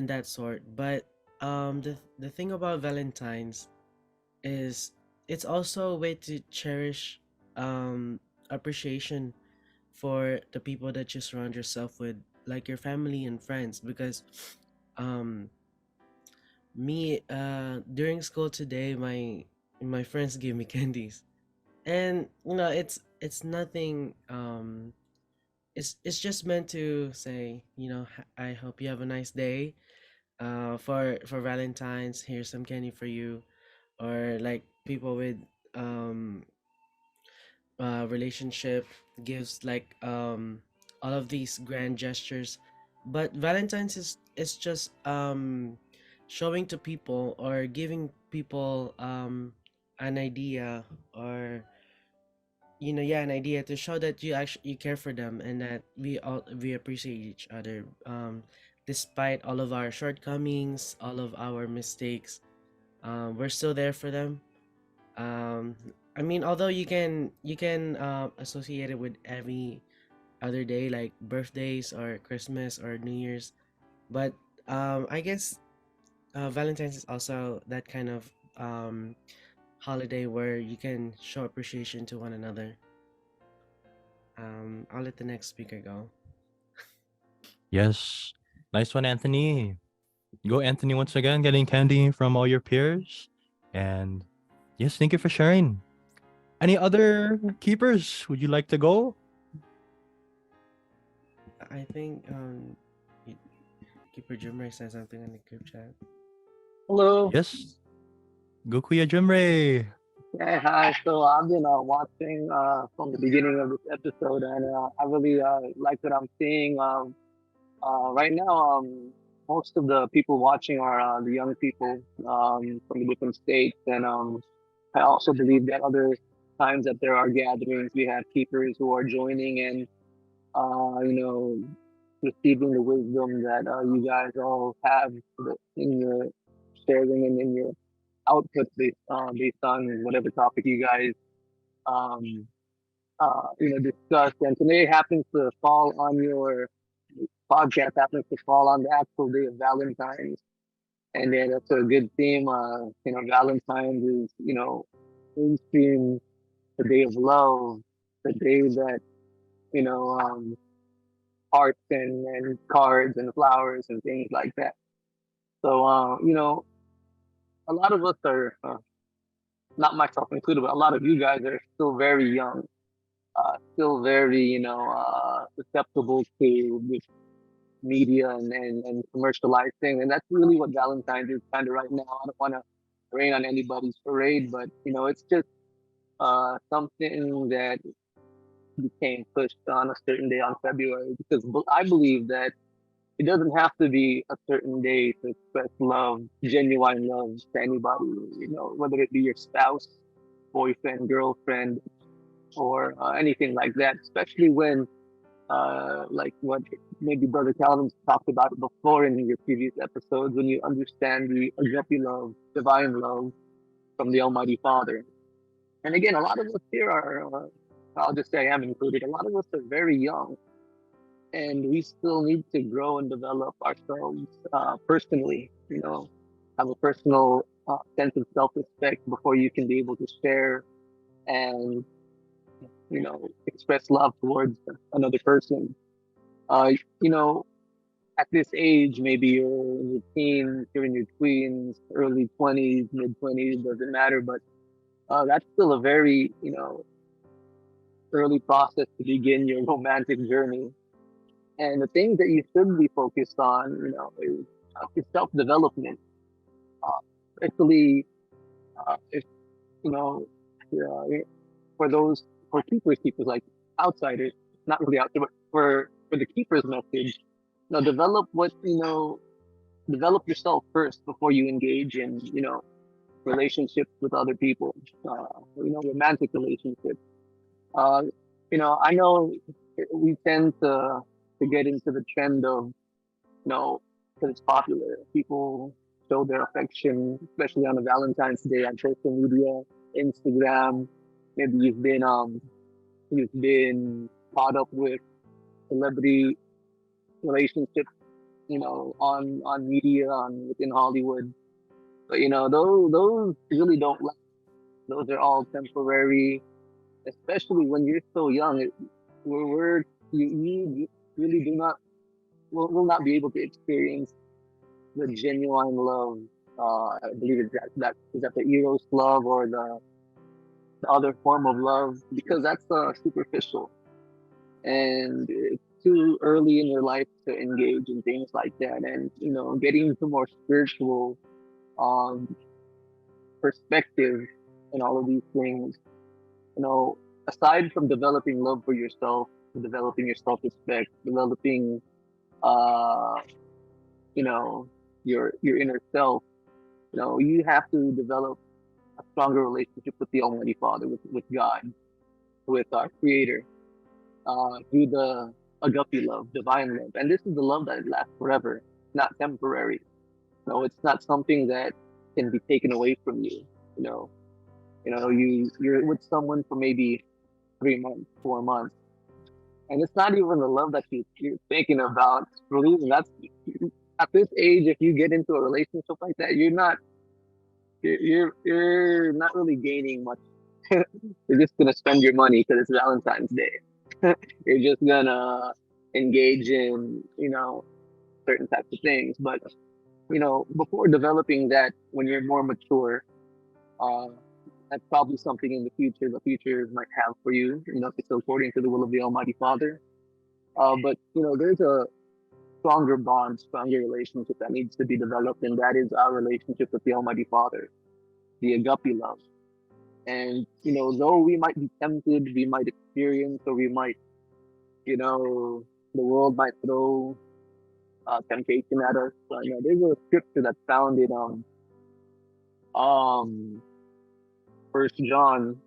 that sort. But the thing about Valentine's is it's also a way to cherish appreciation for the people that you surround yourself with, like your family and friends. Because um me during school today, my friends gave me candies, and it's nothing. It's just meant to say, I hope you have a nice day. For Valentine's, here's some candy for you. Or like people with um relationship gives like all of these grand gestures. But Valentine's is just showing to people or giving people an idea, or an idea to show that you care for them, and that we appreciate each other, despite all of our shortcomings, all of our mistakes. We're still there for them. I mean, although you can associate it with other day like birthdays or Christmas or New Year's. But I guess Valentine's is also that kind of holiday where you can show appreciation to one another. I'll let the next speaker go. Yes. Nice one, Anthony. Go, Anthony, once again, getting candy from all your peers. And yes, thank you for sharing. Any other keepers? Would you like to go? I think y- Keeper Jumray said something in the group chat. Hello. Yes. Go, Kuya Jumre. Yeah, hi. So I've been watching from the beginning of this episode, and I really like what I'm seeing. Right now, most of the people watching are the young people from the different states, and I also believe that other times that there are gatherings, we have keepers who are joining and you know receiving the wisdom that you guys all have in your sharing and in your output based on whatever topic you guys um, discuss. And today happens to fall on your podcast happens to fall on the actual day of Valentine's. And yeah, that's a good theme. Valentine's is, mainstream, the day of love, the day that, you know, um, hearts and cards and flowers and things like that. So, a lot of us are, not myself included, but a lot of you guys are still very young, still very, susceptible to this media and commercializing. And that's really what Valentine's is kind of right now. I don't want to rain on anybody's parade, but, it's just something that became pushed on a certain day on February because I believe that it doesn't have to be a certain day to express love, genuine love to anybody, whether it be your spouse, boyfriend, girlfriend, or anything like that, especially when, like what maybe Brother Calvin talked about before in your previous episodes, when you understand the agape love, divine love from the Almighty Father. And again, a lot of us here are, I'll just say I am included, a lot of us are very young and we still need to grow and develop ourselves personally, have a personal sense of self-respect before you can be able to share and express love towards another person. uh you know at this age, maybe you're in your teens, you're in your tweens, early 20s, mid 20s, doesn't matter, but that's still a very early process to begin your romantic journey. And the things that you should be focused on, is self-development, especially if you know uh, for those for keepers like outsiders, not really outsiders, but for the keepers message. Develop develop yourself first before you engage in relationships with other people, romantic relationships. uh I know we tend to get into the trend of, because it's popular, people show their affection, especially on a Valentine's Day, on social media, Instagram. Maybe you've been caught up with celebrity relationships, on media, on within Hollywood. But those really don't last. Those are all temporary, especially when you're so young. We're you really do not will not be able to experience the genuine love. I believe that is that the eros love or the other form of love, because that's superficial and it's too early in your life to engage in things like that. And getting into more spiritual um, perspective and all of these things. You know, aside from developing love for yourself, developing your self-respect, developing uh, you know your inner self. You have to develop a stronger relationship with the Almighty Father, with God, with our Creator, through the agape love, divine love. And this is the love that lasts forever, not temporary. No, it's not something that can be taken away from you. You know, you're with someone for maybe 3 months, 4 months, And it's not even the love that you're thinking about. Believe me, that's at this age. If you get into a relationship like that, you're not really gaining much. You're just gonna spend your money because it's Valentine's Day. You're just gonna engage in certain types of things. But before developing that, when you're more mature, uh, that's probably something in the future might have for you. If it's according to the will of the Almighty Father. But there's a stronger bond, stronger relationship that needs to be developed, and that is our relationship with the Almighty Father, the agape love. And though we might be tempted, we might experience, or we might, the world might throw temptation at us. There's a scripture that's found in um First John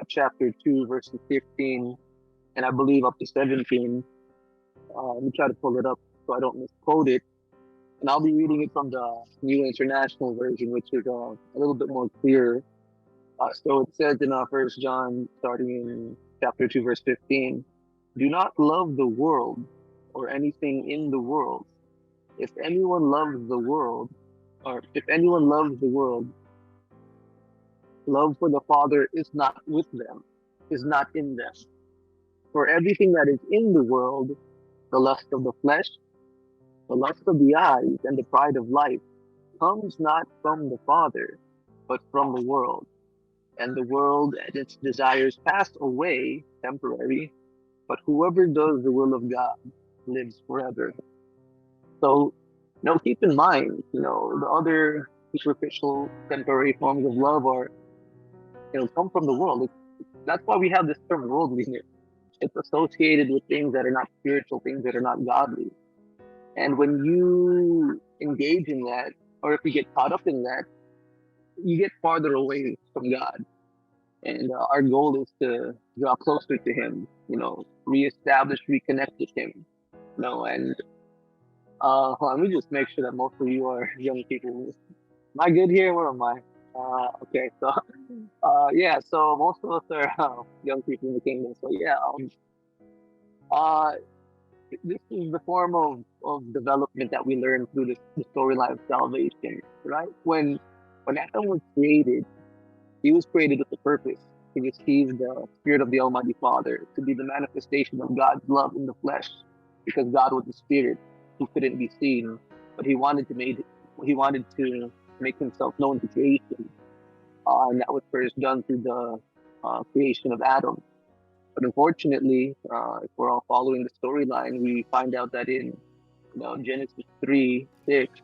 chapter 2 verses 15 and I believe up to 17. Let me try to pull it up so I don't misquote it. And I'll be reading it from the New International Version, which is a little bit more clear. So it says in First John, starting in chapter 2, verse 15, "Do not love the world or anything in the world. If anyone loves the world, or if anyone loves the world, love for the Father is not with them, is not in them. For everything that is in the world, the lust of the flesh, the lust of the eyes, and the pride of life, comes not from the Father, but from the world. And the world and its desires pass away, temporary, but whoever does the will of God lives forever." So, keep in mind, the other superficial, temporary forms of love are, come from the world. That's why we have this term worldliness. It's associated with things that are not spiritual, things that are not godly. And when you engage in that, or if you get caught up in that, you get farther away from God. And our goal is to draw closer to Him, reestablish, reconnect with Him. And let me just make sure that most of you are young people. Am I good here? Where am I? Okay, so yeah, so most of us are young people in the kingdom. So yeah, uh, this is the form of development that we learn through the storyline of salvation, right? When Adam was created, he was created with a purpose to receive the Spirit of the Almighty Father, to be the manifestation of God's love in the flesh, because God was a spirit who couldn't be seen, but he wanted to make himself known to creation, and that was first done through the creation of Adam. But unfortunately, if we're all following the storyline, we find out that in Genesis 3:6,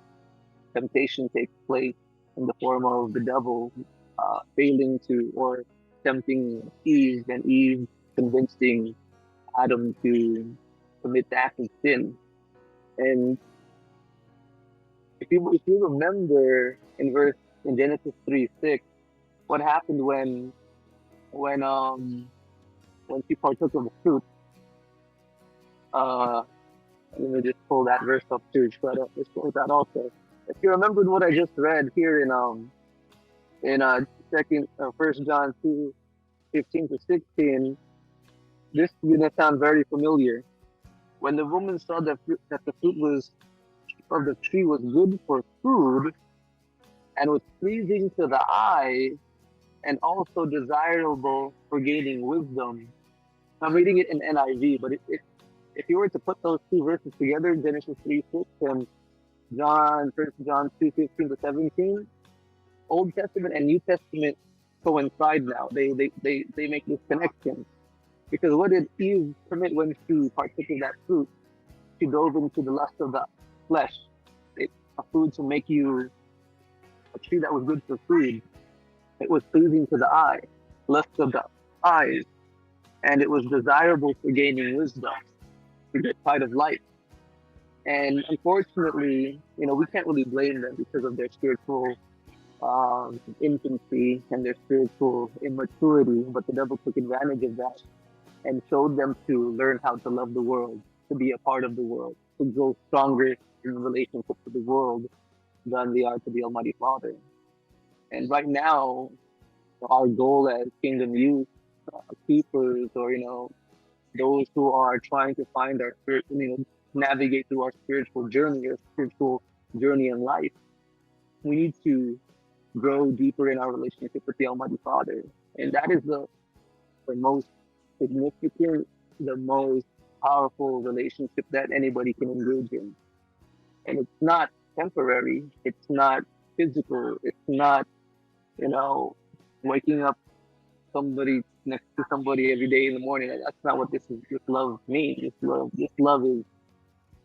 temptation takes place in the form of the devil failing to, or tempting Eve, and Eve convincing Adam to commit the act of sin. And if you remember in Genesis 3:6, what happened when she partook of the fruit. Let me just pull that verse up too, but let's pull that also. If you remembered what I just read here in First John 2:15-16, this is gonna sound very familiar. When the woman saw that the fruit was of the tree was good for food and was pleasing to the eye and also desirable for gaining wisdom. I'm reading it in NIV, but if you were to put those two verses together, Genesis 3:6 and First John 2:15-17, Old Testament and New Testament coincide now. They make this connection. Because what did Eve commit when she partook of that fruit? She dove into the lust of the flesh. A food to make you a tree that was good for food. It was pleasing to the eye, lust of the eyes, and it was desirable for gaining wisdom, to get pride of life. And unfortunately, we can't really blame them because of their spiritual infancy and their spiritual immaturity, but the devil took advantage of that and showed them to learn how to love the world, to be a part of the world, to grow stronger in relationship to the world than they are to the Almighty Father. And right now, our goal as Kingdom Youth, keepers, or those who are trying to find our spirit, navigate through our spiritual journey, our spiritual journey in life, we need to grow deeper in our relationship with the Almighty Father. And that is the most significant, the most powerful relationship that anybody can engage in. And it's not temporary, it's not physical, it's not, you know, waking up somebody next to somebody every day in the morning. That's not what this love means. This love is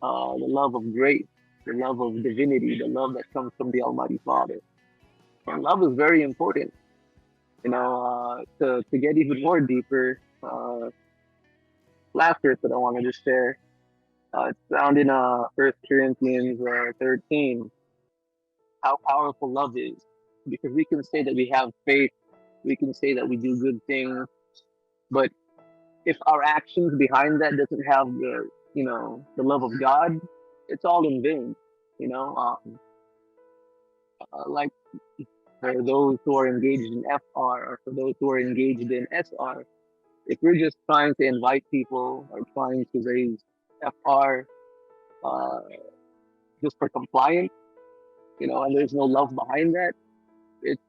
the love of grace, the love of divinity, the love that comes from the Almighty Father. And love is very important. To get even more deeper, last verse that I wanted to share, it's found in 1 Corinthians 13, how powerful love is. Because we can say that we have faith, we can say that we do good things, but if our actions behind that doesn't have the love of God, it's all in vain. Like for those who are engaged in FR or for those who are engaged in SR, if we're just trying to invite people or trying to raise FR uh, just for compliance, and there's no love behind that, it's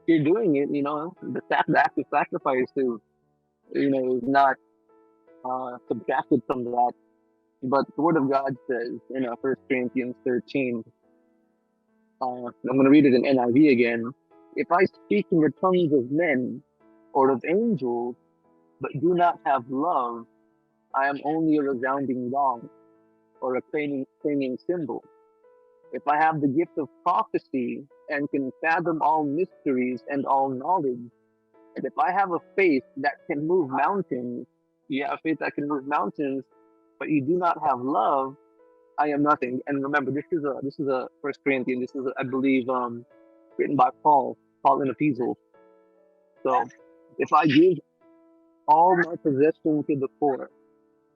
you're doing it. The act of sacrifice is not subtracted from that. But the Word of God says in 1 Corinthians 13, I'm going to read it in NIV again. If I speak in the tongues of men or of angels, but do not have love, I am only a resounding gong or a clanging cymbal. If I have the gift of prophecy and can fathom all mysteries and all knowledge, and if I have a faith that can move mountains, but you do not have love, I am nothing. And remember, this is a First Corinthians. This is I believe written by Paul in Ephesians. So if I give all my possession to the poor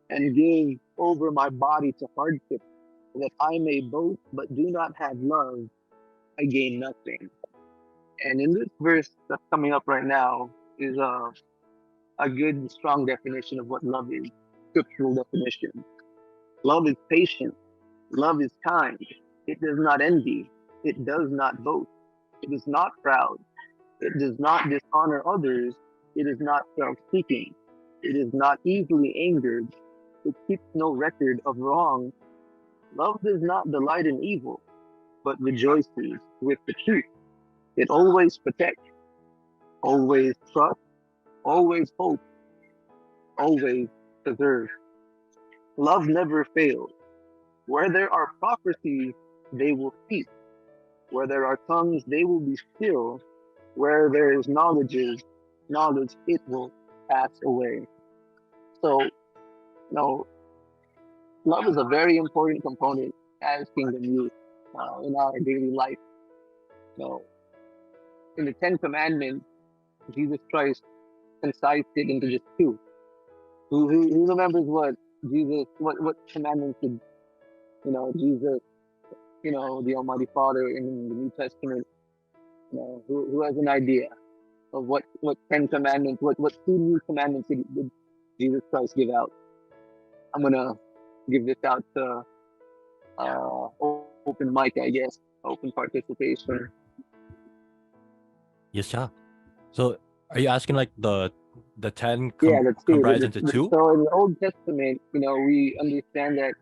and give over my body to hardship, that I may boast but do not have love, I gain nothing. And in this verse that's coming up right now is a good, strong definition of what love is, scriptural definition. Love is patient. Love is kind. It does not envy. It does not boast. It is not proud. It does not dishonor others. It is not self-seeking. It is not easily angered. It keeps no record of wrong. Love does not delight in evil, but rejoices with the truth. It always protects, always trusts, always hopes, always preserves. Love never fails. Where there are prophecies, they will cease. Where there are tongues, they will be still. Where there is knowledge, it will pass away. So, love is a very important component as kingdom youth in our daily life. So, in the Ten Commandments, Jesus Christ concised it into just two. Who remembers what commandments did Jesus, the Almighty Father in the New Testament, who has an idea of what 10 commandments, what two new commandments did Jesus Christ give out? I'm gonna give this out to open mic, I guess, open participation. Yes, yeah. So are you asking like the 10 That's true. comprised into two? So in the Old Testament, we understand that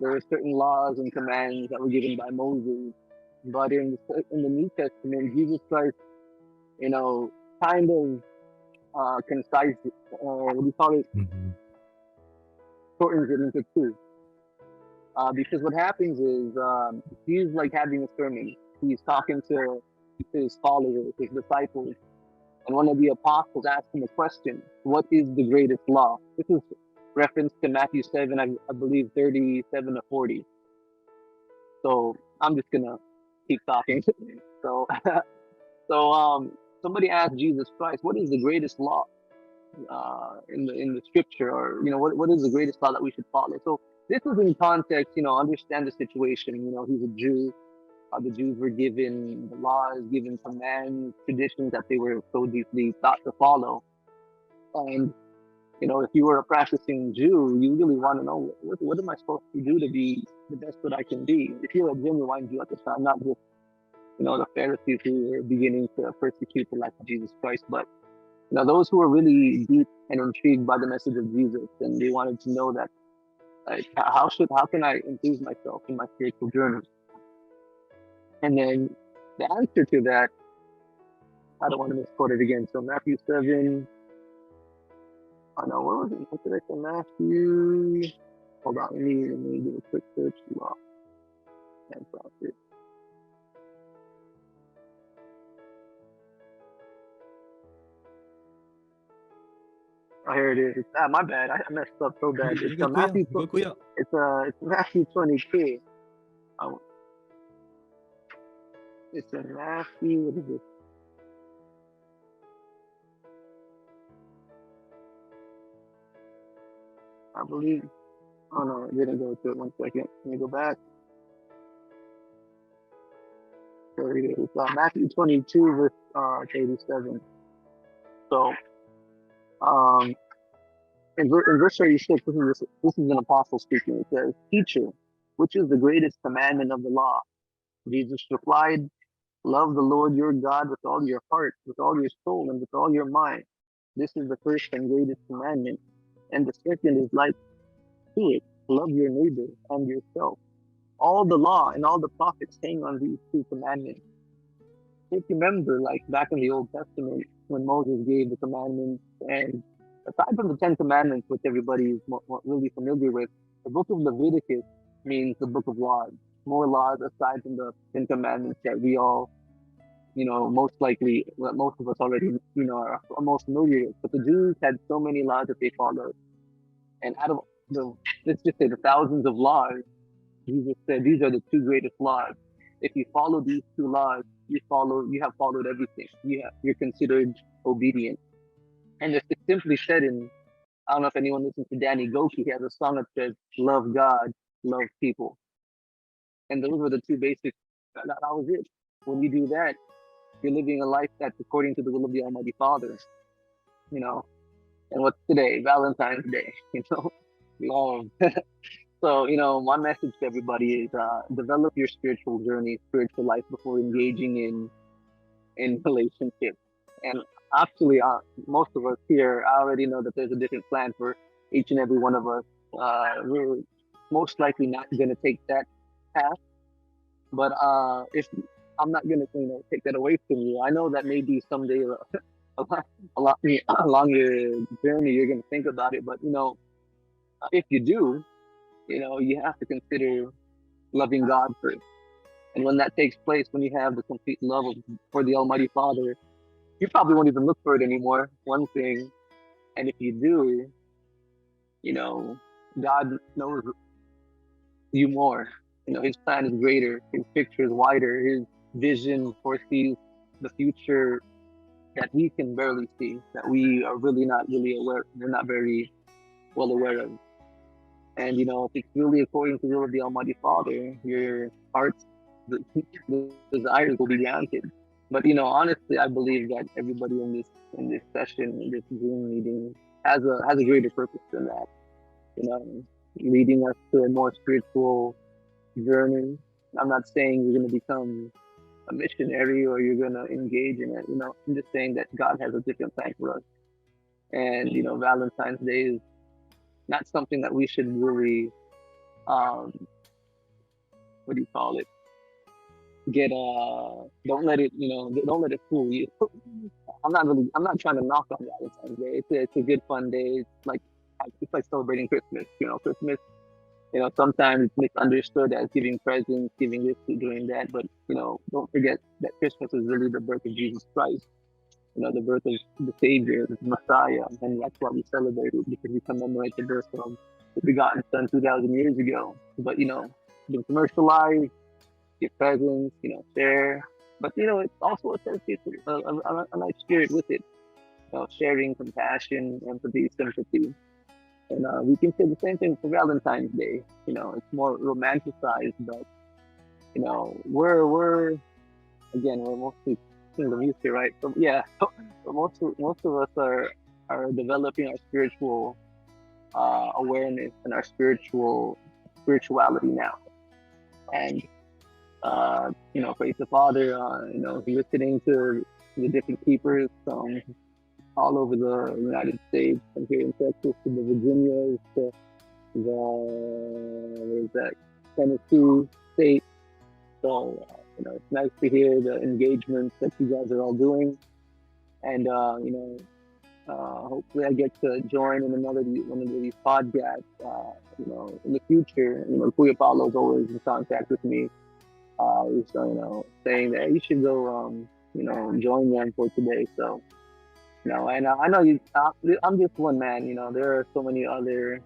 there are certain laws and commands that were given by Moses, but in the New Testament, Jesus Christ, kind of concise, what do you call it? Mhm. Shortens it into two. Because what happens is he's like having a sermon. He's talking to his followers, his disciples, and one of the apostles asked him a question: "What is the greatest law?" This is reference to Matthew 7, I believe 37 to 40. So I'm just gonna keep talking. so, somebody asked Jesus Christ, "What is the greatest law in the scripture?" Or what is the greatest law that we should follow? So this is in context. Understand the situation. He's a Jew. The Jews were given the laws, given commands, traditions that they were so deeply taught to follow. And If you were a practicing Jew, you really want to know what am I supposed to do to be the best that I can be. If you're a genuine Jew at the time, not just the Pharisees who were beginning to persecute the life of Jesus Christ, but those who were really deep and intrigued by the message of Jesus, and they wanted to know that, like, how can I improve myself in my spiritual journey? And then the answer to that, I don't want to misquote it again. So Matthew 7. Oh no, what was it? What did I say? Matthew. Hold on, let me do a quick search. Law and prophet. Oh, here it is. My bad. I messed up so bad. You It's good, kuya? Matthew. You good, kuya? It's Matthew 22. It's a Matthew. What is it? I believe. Oh no, I didn't go to it. 1 second. Let me go back. There it is. Matthew 22, verse 87. So, um, in verse 36, this is an apostle speaking. It says, "Teacher, which is the greatest commandment of the law?" Jesus replied, "Love the Lord your God with all your heart, with all your soul, and with all your mind. This is the first and greatest commandment. And the second is like to it, love your neighbor and yourself. All the law and all the prophets hang on these two commandments." If you remember, like back in the Old Testament, when Moses gave the commandments, and aside from the Ten Commandments, which everybody is really familiar with, the book of Leviticus means the book of laws. More laws aside from the Ten Commandments that we all, most likely, most of us already, are most familiar with. But the Jews had so many laws that they followed. And out of let's just say the thousands of laws, Jesus said these are the two greatest laws. If you follow these two laws, you have followed everything. You're considered obedient. And it's simply said in, I don't know if anyone listens to Danny Goki, he has a song that says, "Love God, love people." And those were the two basics. That was it. When you do that, you're living a life that's according to the will of the Almighty Father. And what's today? Valentine's Day. Love. So, my message to everybody is develop your spiritual journey, spiritual life before engaging in relationships. And actually, most of us here, I already know that there's a different plan for each and every one of us. We're most likely not going to take that path. But if I'm not going to take that away from you, I know that maybe someday along your journey, you're going to think about it. But, if you do, you have to consider loving God first. And when that takes place, when you have the complete love for the Almighty Father, you probably won't even look for it anymore, one thing. And if you do, God knows you more. His plan is greater, his picture is wider, his vision foresees the future that we can barely see, that we are not aware, we're not very well aware of. And if it's really according to the will of the Almighty Father, your heart's the desires will be granted. But honestly, I believe that everybody in this session, in this Zoom meeting, has a greater purpose than that. Leading us to a more spiritual journey. I'm not saying you're going to become a missionary or you're going to engage in it. I'm just saying that God has a different plan for us. And Valentine's Day is not something that we should really, what do you call it? Don't let it fool you. I'm not trying to knock on Valentine's Day. It's a good fun day. It's like celebrating Christmas. Christmas, sometimes it's misunderstood as giving presents, giving this, doing that. But, don't forget that Christmas is really the birth of Jesus Christ. The birth of the Savior, the Messiah, and that's why we celebrate it, because we commemorate the birth of the begotten Son 2,000 years ago. But being commercialized, get presents, share. But it also associates a nice spirit with it. Sharing, compassion, empathy, sympathy. And we can say the same thing for Valentine's Day. It's more romanticized, but we're mostly Kingdom Youth here, right? So yeah, but most of us are are developing our spiritual awareness and our spirituality now. And praise the Father. Listening to the different keepers from all over the United States, from here in Texas to the Virginias to where's that, Tennessee State. So it's nice to hear the engagements that you guys are all doing, and hopefully I get to join in one of these podcasts. In the future. Kuya Paulo is always in contact with me. He's saying that you should go join them for today. So and I know you. I'm just one man. There are so many other.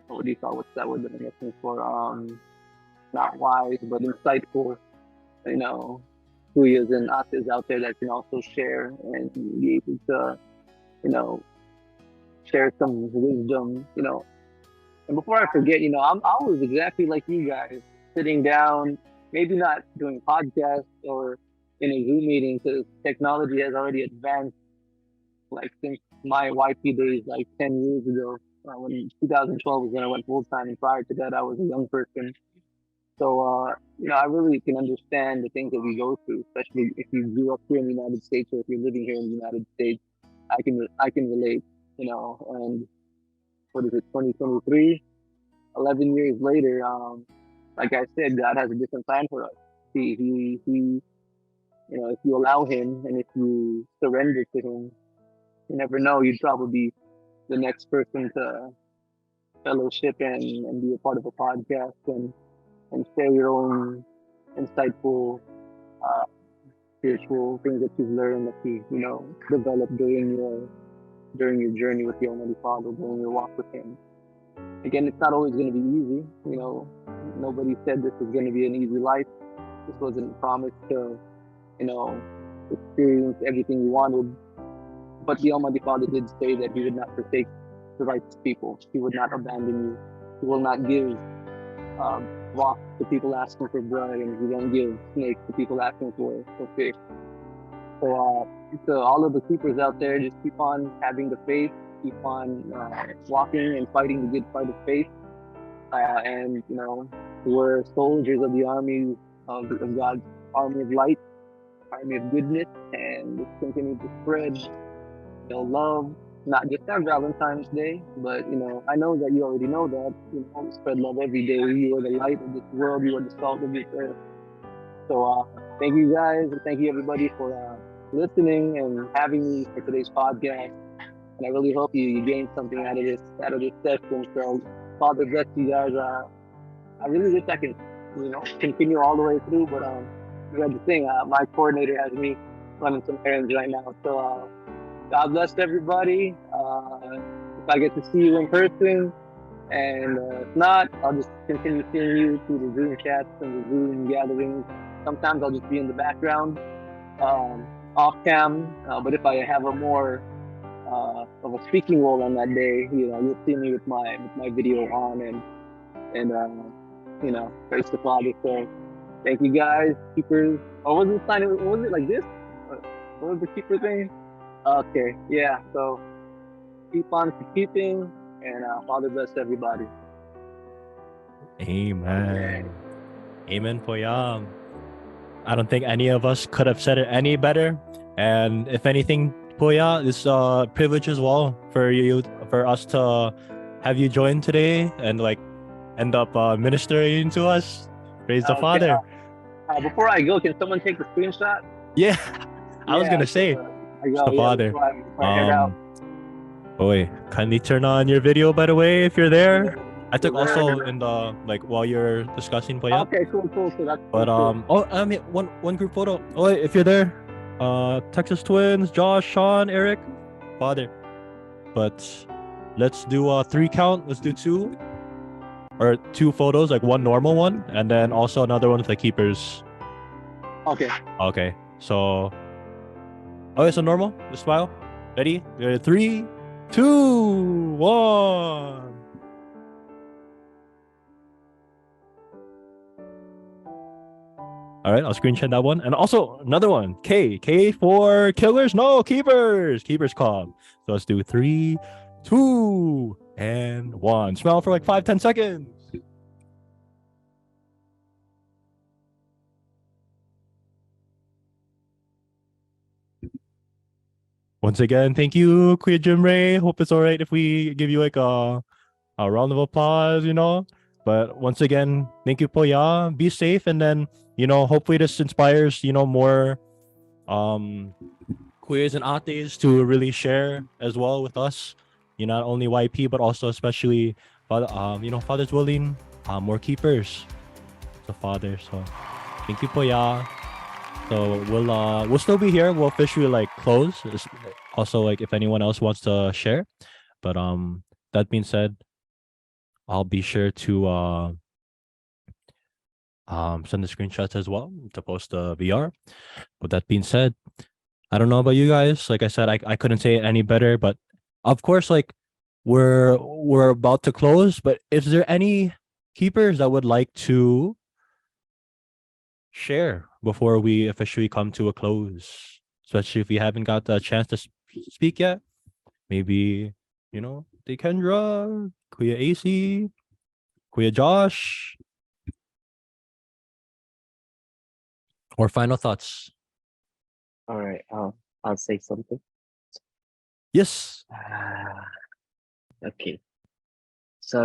What do you call, what's that word that I'm looking for? Not wise, but insightful. Kuyas and ates out there that can also share and be able to, share some wisdom. And before I forget, I was exactly like you guys, sitting down, maybe not doing podcasts or in a Zoom meeting, because technology has already advanced, like since my YP days, like 10 years ago. When 2012 was when I went full time, and prior to that, I was a young person. So, I really can understand the things that we go through, especially if you grew up here in the United States or if you're living here in the United States. I can relate, and what is it, 2023? 11 years later, like I said, God has a different plan for us. He if you allow Him and if you surrender to Him, you never know, you'd probably be the next person to fellowship and be a part of a podcast and share your own insightful spiritual things that you've learned, that you developed during your journey with the Almighty Father, during your walk with Him. Again, it's not always going to be easy. Nobody said this was going to be an easy life. This wasn't promised to experience everything you wanted. But the Almighty Father did say that He would not forsake the righteous people. He would not abandon you. He will not give rocks to people asking for bread, and He won't give snakes to people asking for fish. So, to all of the keepers out there, just keep on having the faith, keep on walking and fighting the good fight of faith. And we're soldiers of the army of God's army of light, army of goodness, and just continue to spread love, not just on Valentine's Day, but I know that you already know that. Spread love every day. You are the light of this world. You are the salt of this earth. So thank you guys, and thank you everybody for listening and having me for today's podcast. And I really hope you gained something out of this session. So Father bless you guys. I really wish I can continue all the way through, but you have the thing. My coordinator has me running some errands right now. So God bless everybody. If I get to see you in person, and if not, I'll just continue seeing you through the Zoom chats and the Zoom gatherings. Sometimes I'll just be in the background, off cam. But if I have a more of a speaking role on that day, you'll see me with my video on and praise the Father. So thank you guys, keepers. What was it like this? What was the keeper thing? Okay, yeah. So keep on keeping, and Father bless everybody. Amen. Amen po yan. I don't think any of us could have said it any better. And if anything, Puya, it's a privilege as well for us to have you join today and end up ministering to us. Praise the Father. Before I go, can someone take the screenshot? Yeah, I was gonna say, the Father. Boy, kindly turn on your video, by the way, if you're there. I took also in the while you're discussing Puya. Okay, cool. So that's but one group photo. Oh, if you're there, Texas Twins, Josh, Sean, Eric, Father. But let's do a 3 count. Let's do 2 or 2 photos, like one normal one, and then also another one with the keepers. Okay. So, it's a normal. Just smile. Ready? 3, 2, 1. All right, I'll screenshot that one. And also another one. K for killers. No, keepers. Keepers club. So let's do 3, 2, and 1. Smell for like 5-10 seconds. Once again, thank you, Kuya Jim Ray. Hope it's all right if we give you like a round of applause, you know. But once again, thank you po, yeah. Be safe, and then hopefully this inspires more queers and ates to really share as well with us. Not only YP but also especially fathers willing, more keepers. The father. So thank you po, yeah. So we'll still be here. We'll officially like close. Also, like if anyone else wants to share, but that being said, I'll be sure to send the screenshots as well to post the VR. With that being said, I don't know about you guys. Like I said, I couldn't say it any better, but of course, like we're about to close. But is there any keepers that would like to share before we officially come to a close? Especially if we haven't got the chance to speak yet. Maybe, Dekendra, Kuya AC, Kuya Josh. Or final thoughts? All right, I'll say something. Yes. Okay. So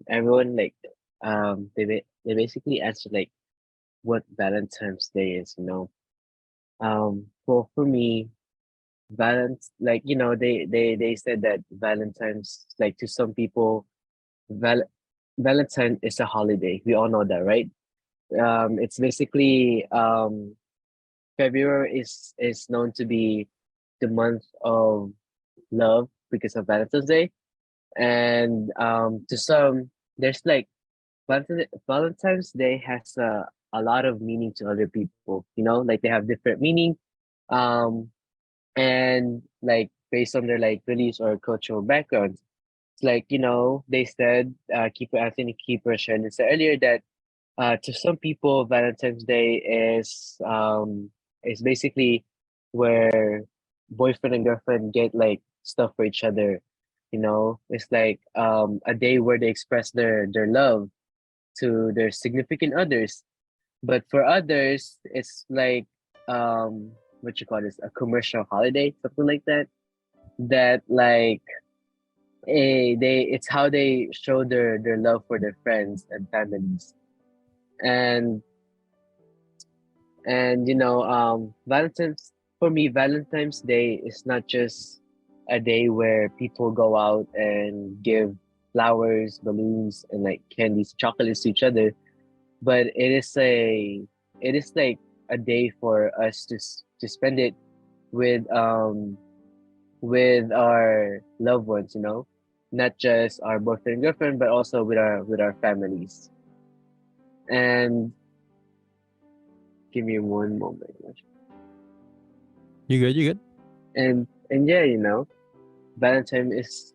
everyone like they basically answered like what Valentine's Day is. Well, for me, they said that Valentine's, like, to some people, Valentine is a holiday. We all know that, right? It's basically February is known to be the month of love because of Valentine's Day, and to some, there's like Valentine's Day has a lot of meaning to other people. Like they have different meaning, um, and like based on their like beliefs or cultural backgrounds. It's like they said, Keeper Anthony Keeper Shannon said earlier that to some people, Valentine's Day is basically where boyfriend and girlfriend get like stuff for each other. It's like a day where they express their love to their significant others. But for others, it's like what you call this, a commercial holiday, something like that. That like it's how they show their love for their friends and families. And Valentine's, for me, Valentine's Day is not just a day where people go out and give flowers, balloons, and like candies, chocolates to each other, but it is like a day for us to spend it with with our loved ones, not just our boyfriend and girlfriend, but also with our families. And give me one moment. You good? You good? And yeah, Valentine it's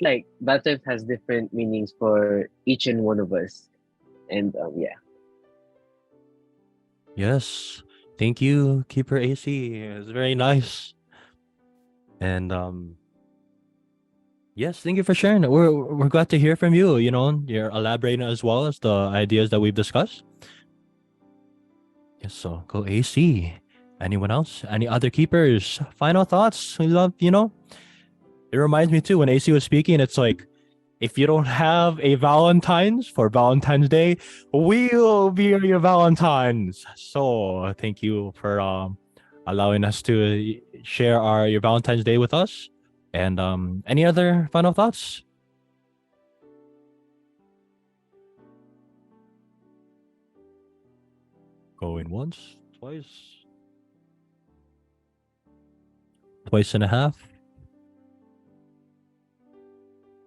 like Valentine has different meanings for each and one of us. And yeah. Yes. Thank you, Keeper AC. It's very nice. And yes, thank you for sharing it. We're glad to hear from you. You're elaborating as well as the ideas that we've discussed. Yes, so go AC. Anyone else? Any other keepers? Final thoughts? We love, it reminds me too when AC was speaking, it's like if you don't have a Valentine's for Valentine's Day, we'll be your Valentines. So thank you for allowing us to share your Valentine's Day with us. And any other final thoughts? Going once, twice and a half.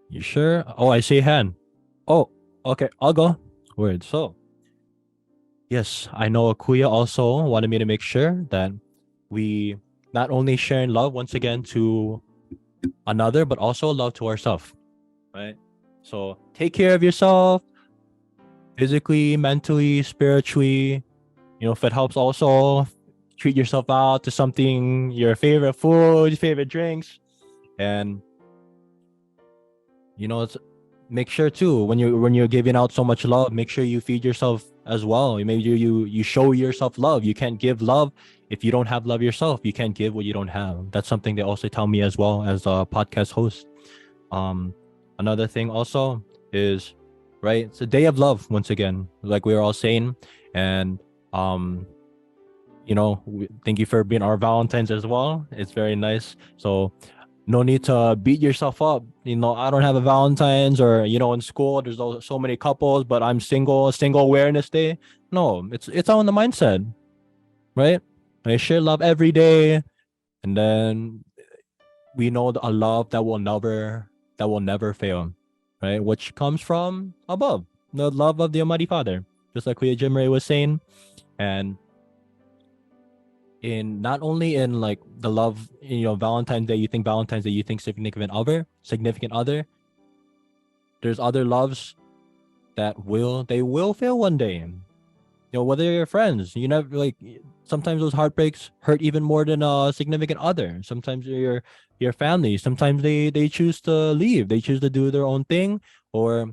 You sure? Oh, I see a hand. Oh, okay, I'll go. Word. So, yes, I know Akuya also wanted me to make sure that we not only sharing love once again to another, but also love to ourselves, right? So take care of yourself. physically, mentally, spiritually. If it helps, also treat yourself out to something, your favorite food, favorite drinks, and it's make sure too when you're giving out so much love, make sure you feed yourself as well. Maybe you show yourself love. You can't give love if you don't have love yourself. You can't give what you don't have. That's something they also tell me as well as a podcast host. Another thing also is, right, it's a day of love once again, like we were all saying. And thank you for being our Valentines as well. It's very nice. So no need to beat yourself up. I don't have a Valentine's, or in school there's so many couples, but I'm single awareness day. No, it's all in the mindset, right? I share love every day, and then we know a love that will never fail, right? Which comes from above, the love of the Almighty Father, just like Kuya Jim Ray was saying. And in not only in like the love, Valentine's Day, you think Valentine's Day, you think significant other. There's other loves that will fail one day. Whether you're friends, sometimes those heartbreaks hurt even more than a significant other. Sometimes your family, sometimes they choose to leave, they choose to do their own thing, or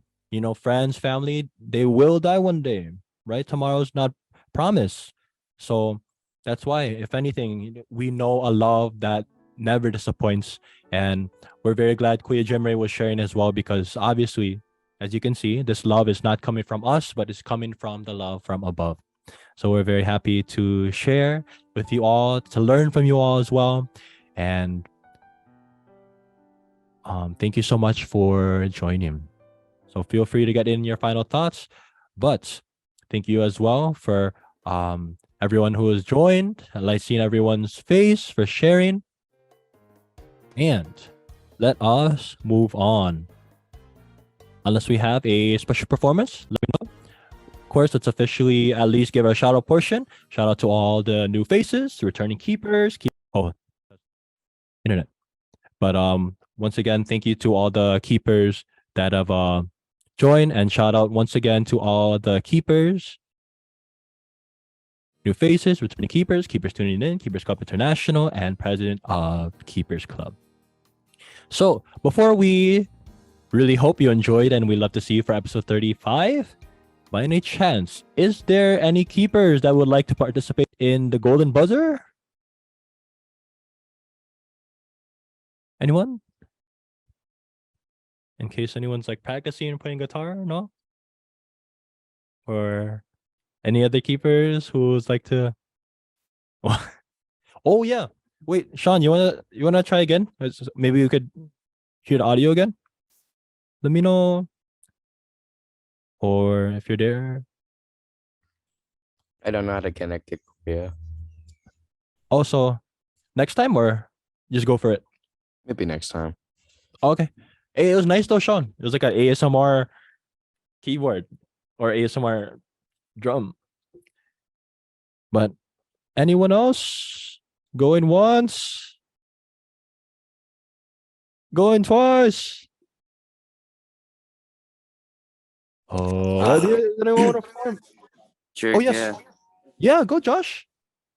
friends, family, they will die one day, right? Tomorrow's not promised. So that's why, if anything, we know a love that never disappoints. And we're very glad Kuya Jimray was sharing as well, because obviously, as you can see, this love is not coming from us, but it's coming from the love from above. So we're very happy to share with you all, to learn from you all as well. And thank you so much for joining. So feel free to get in your final thoughts. But thank you as well for everyone who has joined. I like seeing everyone's face, for sharing. And let us move on. Unless we have a special performance, let me know. Of course, let's officially at least give our shout out portion. Shout out to all the new faces, returning keepers. Internet. But once again, thank you to all the keepers that have joined, and shout out once again to all the keepers, new faces, returning keepers tuning in, Keepers Club International, and president of Keepers Club. So before we really hope you enjoyed, and we love to see you for episode 35. By any chance, is there any keepers that would like to participate in the Golden Buzzer? Anyone? In case anyone's like practicing and playing guitar, no? Or any other keepers who's like to? Oh yeah. Wait, Sean, you wanna try again? Maybe you could hear the audio again. Let me know. Or if you're there. I don't know how to connect it. Yeah, Also, next time, or just go for it? maybe next time. Okay. Hey, it was nice though, Sean. It was like an ASMR keyboard or ASMR drum. But anyone else? Going once? Going twice? Oh, did anyone want to perform? Sure, Oh, yes. yeah. Yeah, go, Josh.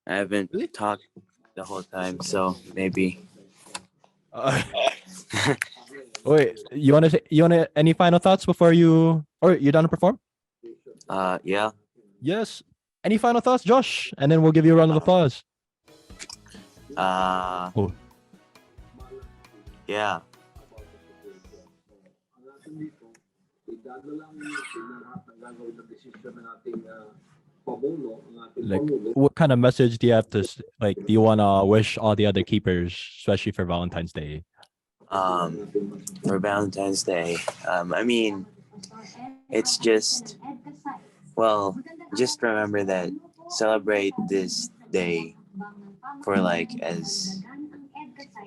I haven't Really? talked the whole time, so maybe. Wait, you wanna any final thoughts before you, or you done to perform? Yeah. Yes. Any final thoughts, Josh? And then we'll give you a round of applause. Oh. Yeah. Like, what kind of message do you have to like? Do you wanna wish all the other keepers, especially for Valentine's Day? For Valentine's Day. I mean, it's just, well, just remember that celebrate this day for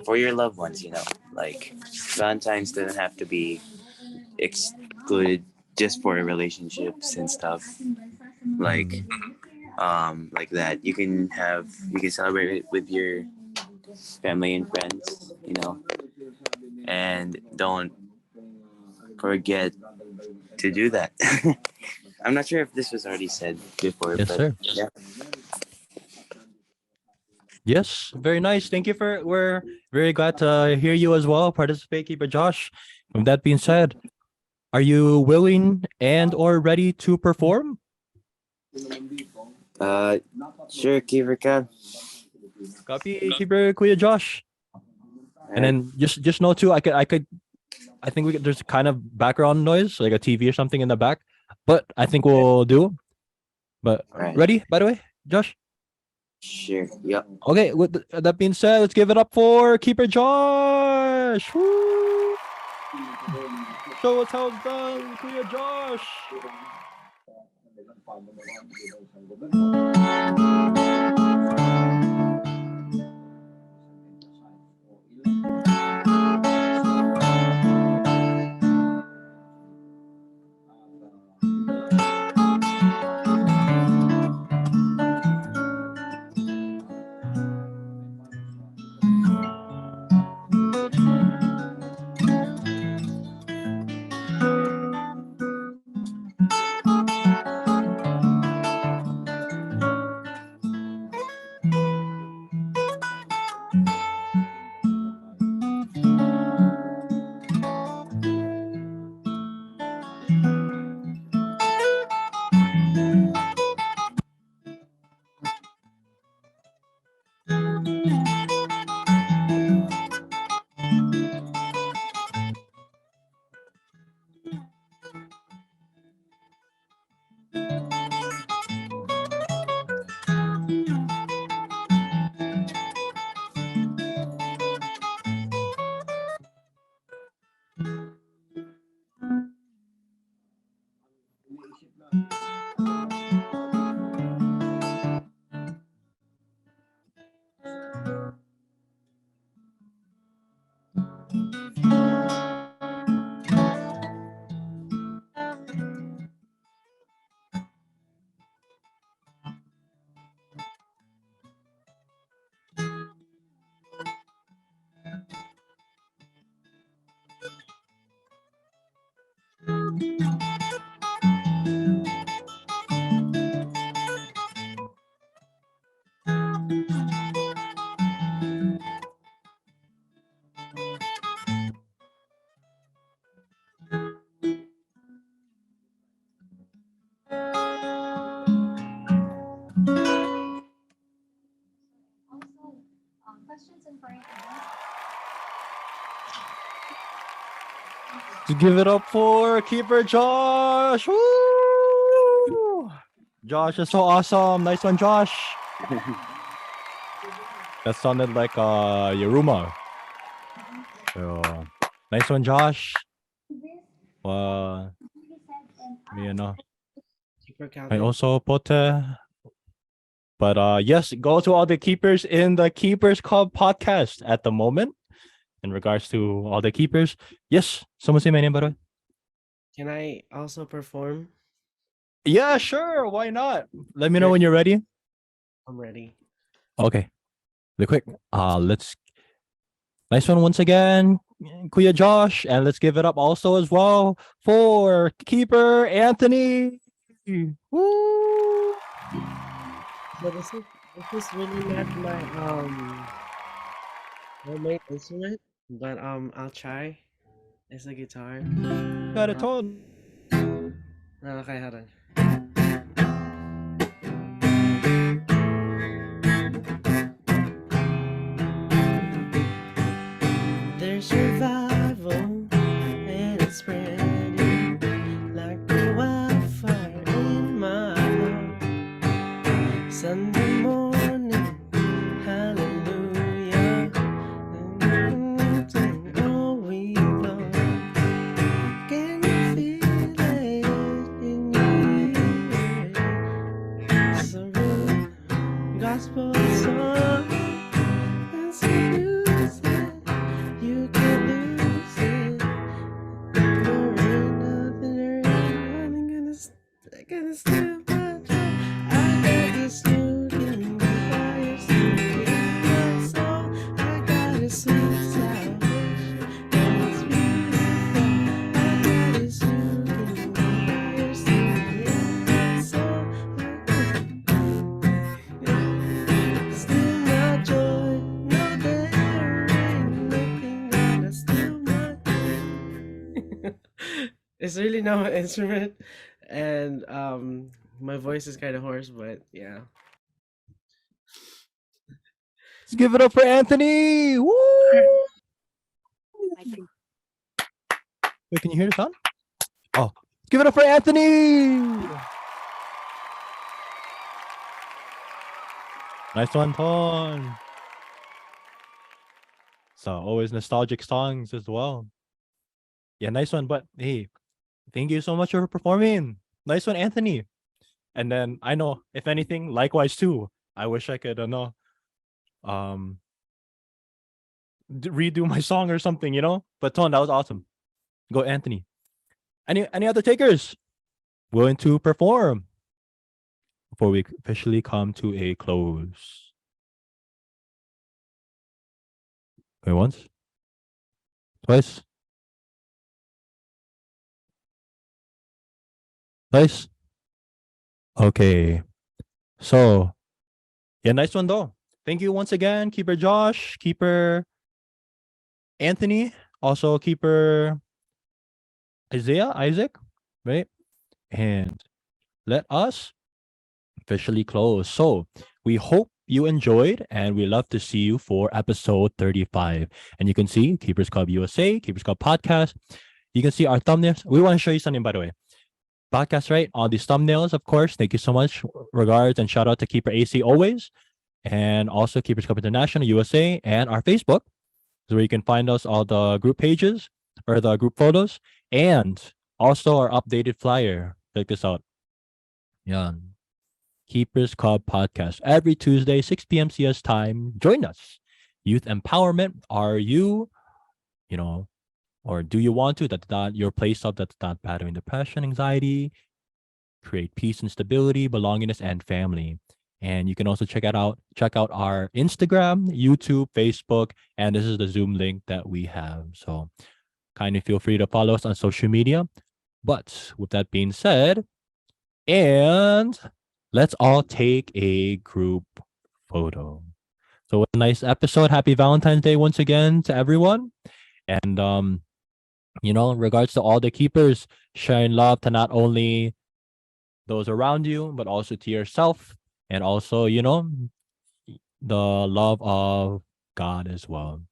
for your loved ones, like Valentine's doesn't have to be excluded just for relationships and stuff like that. You can celebrate it with your family and friends, and don't forget to do that. I'm not sure if this was already said before, Yes, but sir. yeah. Yes, very nice. Thank you for. We're very glad to hear you as well. Participate, Keeper Josh. With that being said, are you willing and or ready to perform? Sure, Keeper Cal. Copy, Keeper Kuya Josh. And then just know too, I think there's kind of background noise, like a TV or something in the back, but I think we'll do. But Alright. ready, by the way, Josh? Sure. Yep. Okay, with that being said, let's give it up for Keeper Josh. Woo! Show us how it's done, Kuya Josh. To give it up for Keeper Josh. Woo! Josh is so awesome. Nice one, Josh. That sounded like Yaruma. So, nice one, Josh. You know, Keeper I Calvin. also put but yes, go to all the keepers in the Keepers Club podcast at the moment. In regards to all the keepers, yes. Someone say my name, by the way. Can I also perform? Yeah, sure. Why not? Let me know Sure. when you're ready. I'm ready. Okay. Real quick. Let's nice one once again, Kuya Josh, and let's give it up also as well for Keeper Anthony. Woo! So this is really not my main instrument, but I'll try. It's a guitar. Got it on. Okay, hold on. There's survival and it's spreading like a wildfire in my heart. Sunday morning, hallelujah, and sing all week long. Can you feel it in your ear? So good, gospel song, and so music, you can lose it. There ain't nothing, I gotta steal my joy. I got this looking fire singing in my soul. I got a sweet salvation, and it's beautiful. I got this looking fire singing in It's really not my instrument, and my voice is kind of hoarse, but yeah. Let's give it up for Anthony. Woo! Wait, can you hear the sound? Oh, give it up for Anthony. Nice one, Ton. So always nostalgic songs as well. Yeah, nice one. But hey, thank you so much for performing. Nice one, Anthony. And then I know, if anything, likewise too. I wish I could know redo my song or something, you know. But Ton, that was awesome. Go, Anthony. Any other takers willing to perform before we officially come to a close? Wait, once, twice, twice. Okay. So, yeah, nice one though. Thank you once again, Keeper Josh, Keeper Anthony, also Keeper Isaac, right? And let us officially close. So we hope you enjoyed, and we love to see you for episode 35. And you can see Keepers Club USA, Keepers Club Podcast. You can see our thumbnails. We want to show you something, by the way. Podcast, right? All these thumbnails, of course. Thank you so much. Regards and shout out to Keeper AC always. And also Keepers Club International USA and our Facebook is where you can find us, all the group pages or the group photos, and also our updated flyer. Check this out. Yeah. Keepers Club Podcast every Tuesday, 6 p.m. CS time. Join us. Youth empowerment. Are you, or do you want to that your place of that's not battling depression, anxiety, create peace and stability, belongingness, and family. And you can also check out our Instagram, YouTube, Facebook, and this is the Zoom link that we have. So kindly feel free to follow us on social media. But with that being said, and let's all take a group photo. So a nice episode. Happy Valentine's Day once again to everyone. And in regards to all the keepers, sharing love to not only those around you, but also to yourself. And also, the love of God as well.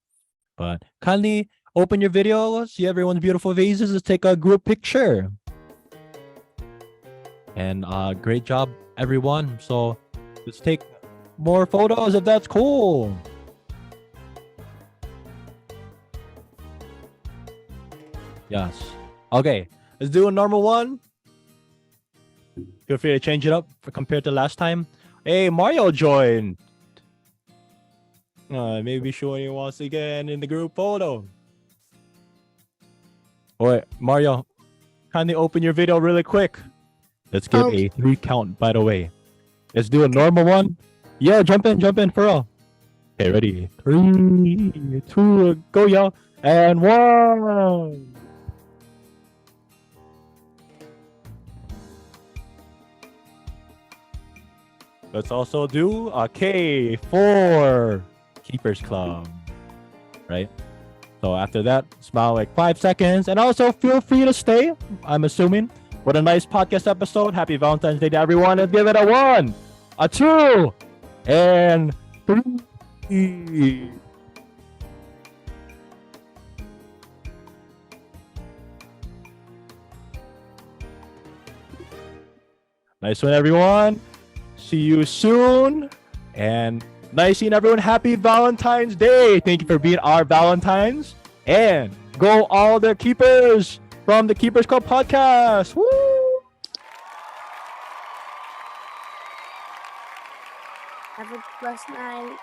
But kindly open your video, see everyone's beautiful faces. Let's take a group picture. And great job, everyone. So let's take more photos if that's cool. Yes. Okay, let's do a normal one. Feel free to change it up compared to last time. Hey, Mario joined. Maybe showing you once again in the group photo. Wait, Mario, kindly open your video really quick. Let's give a 3 count, by the way. Let's do a normal one. Yeah, jump in for real. Okay, ready? 3, 2, go, y'all. And 1. Let's also do a K for Keepers Club, right? So after that, smile like 5 seconds, and also feel free to stay. I'm assuming. What a nice podcast episode. Happy Valentine's Day to everyone. Let's give it a 1, a 2, and 3. Nice one, everyone. See you soon. And nice seeing everyone. Happy Valentine's Day. Thank you for being our Valentines. And go all the keepers from the Keepers Club Podcast. Woo! Have a blessed night.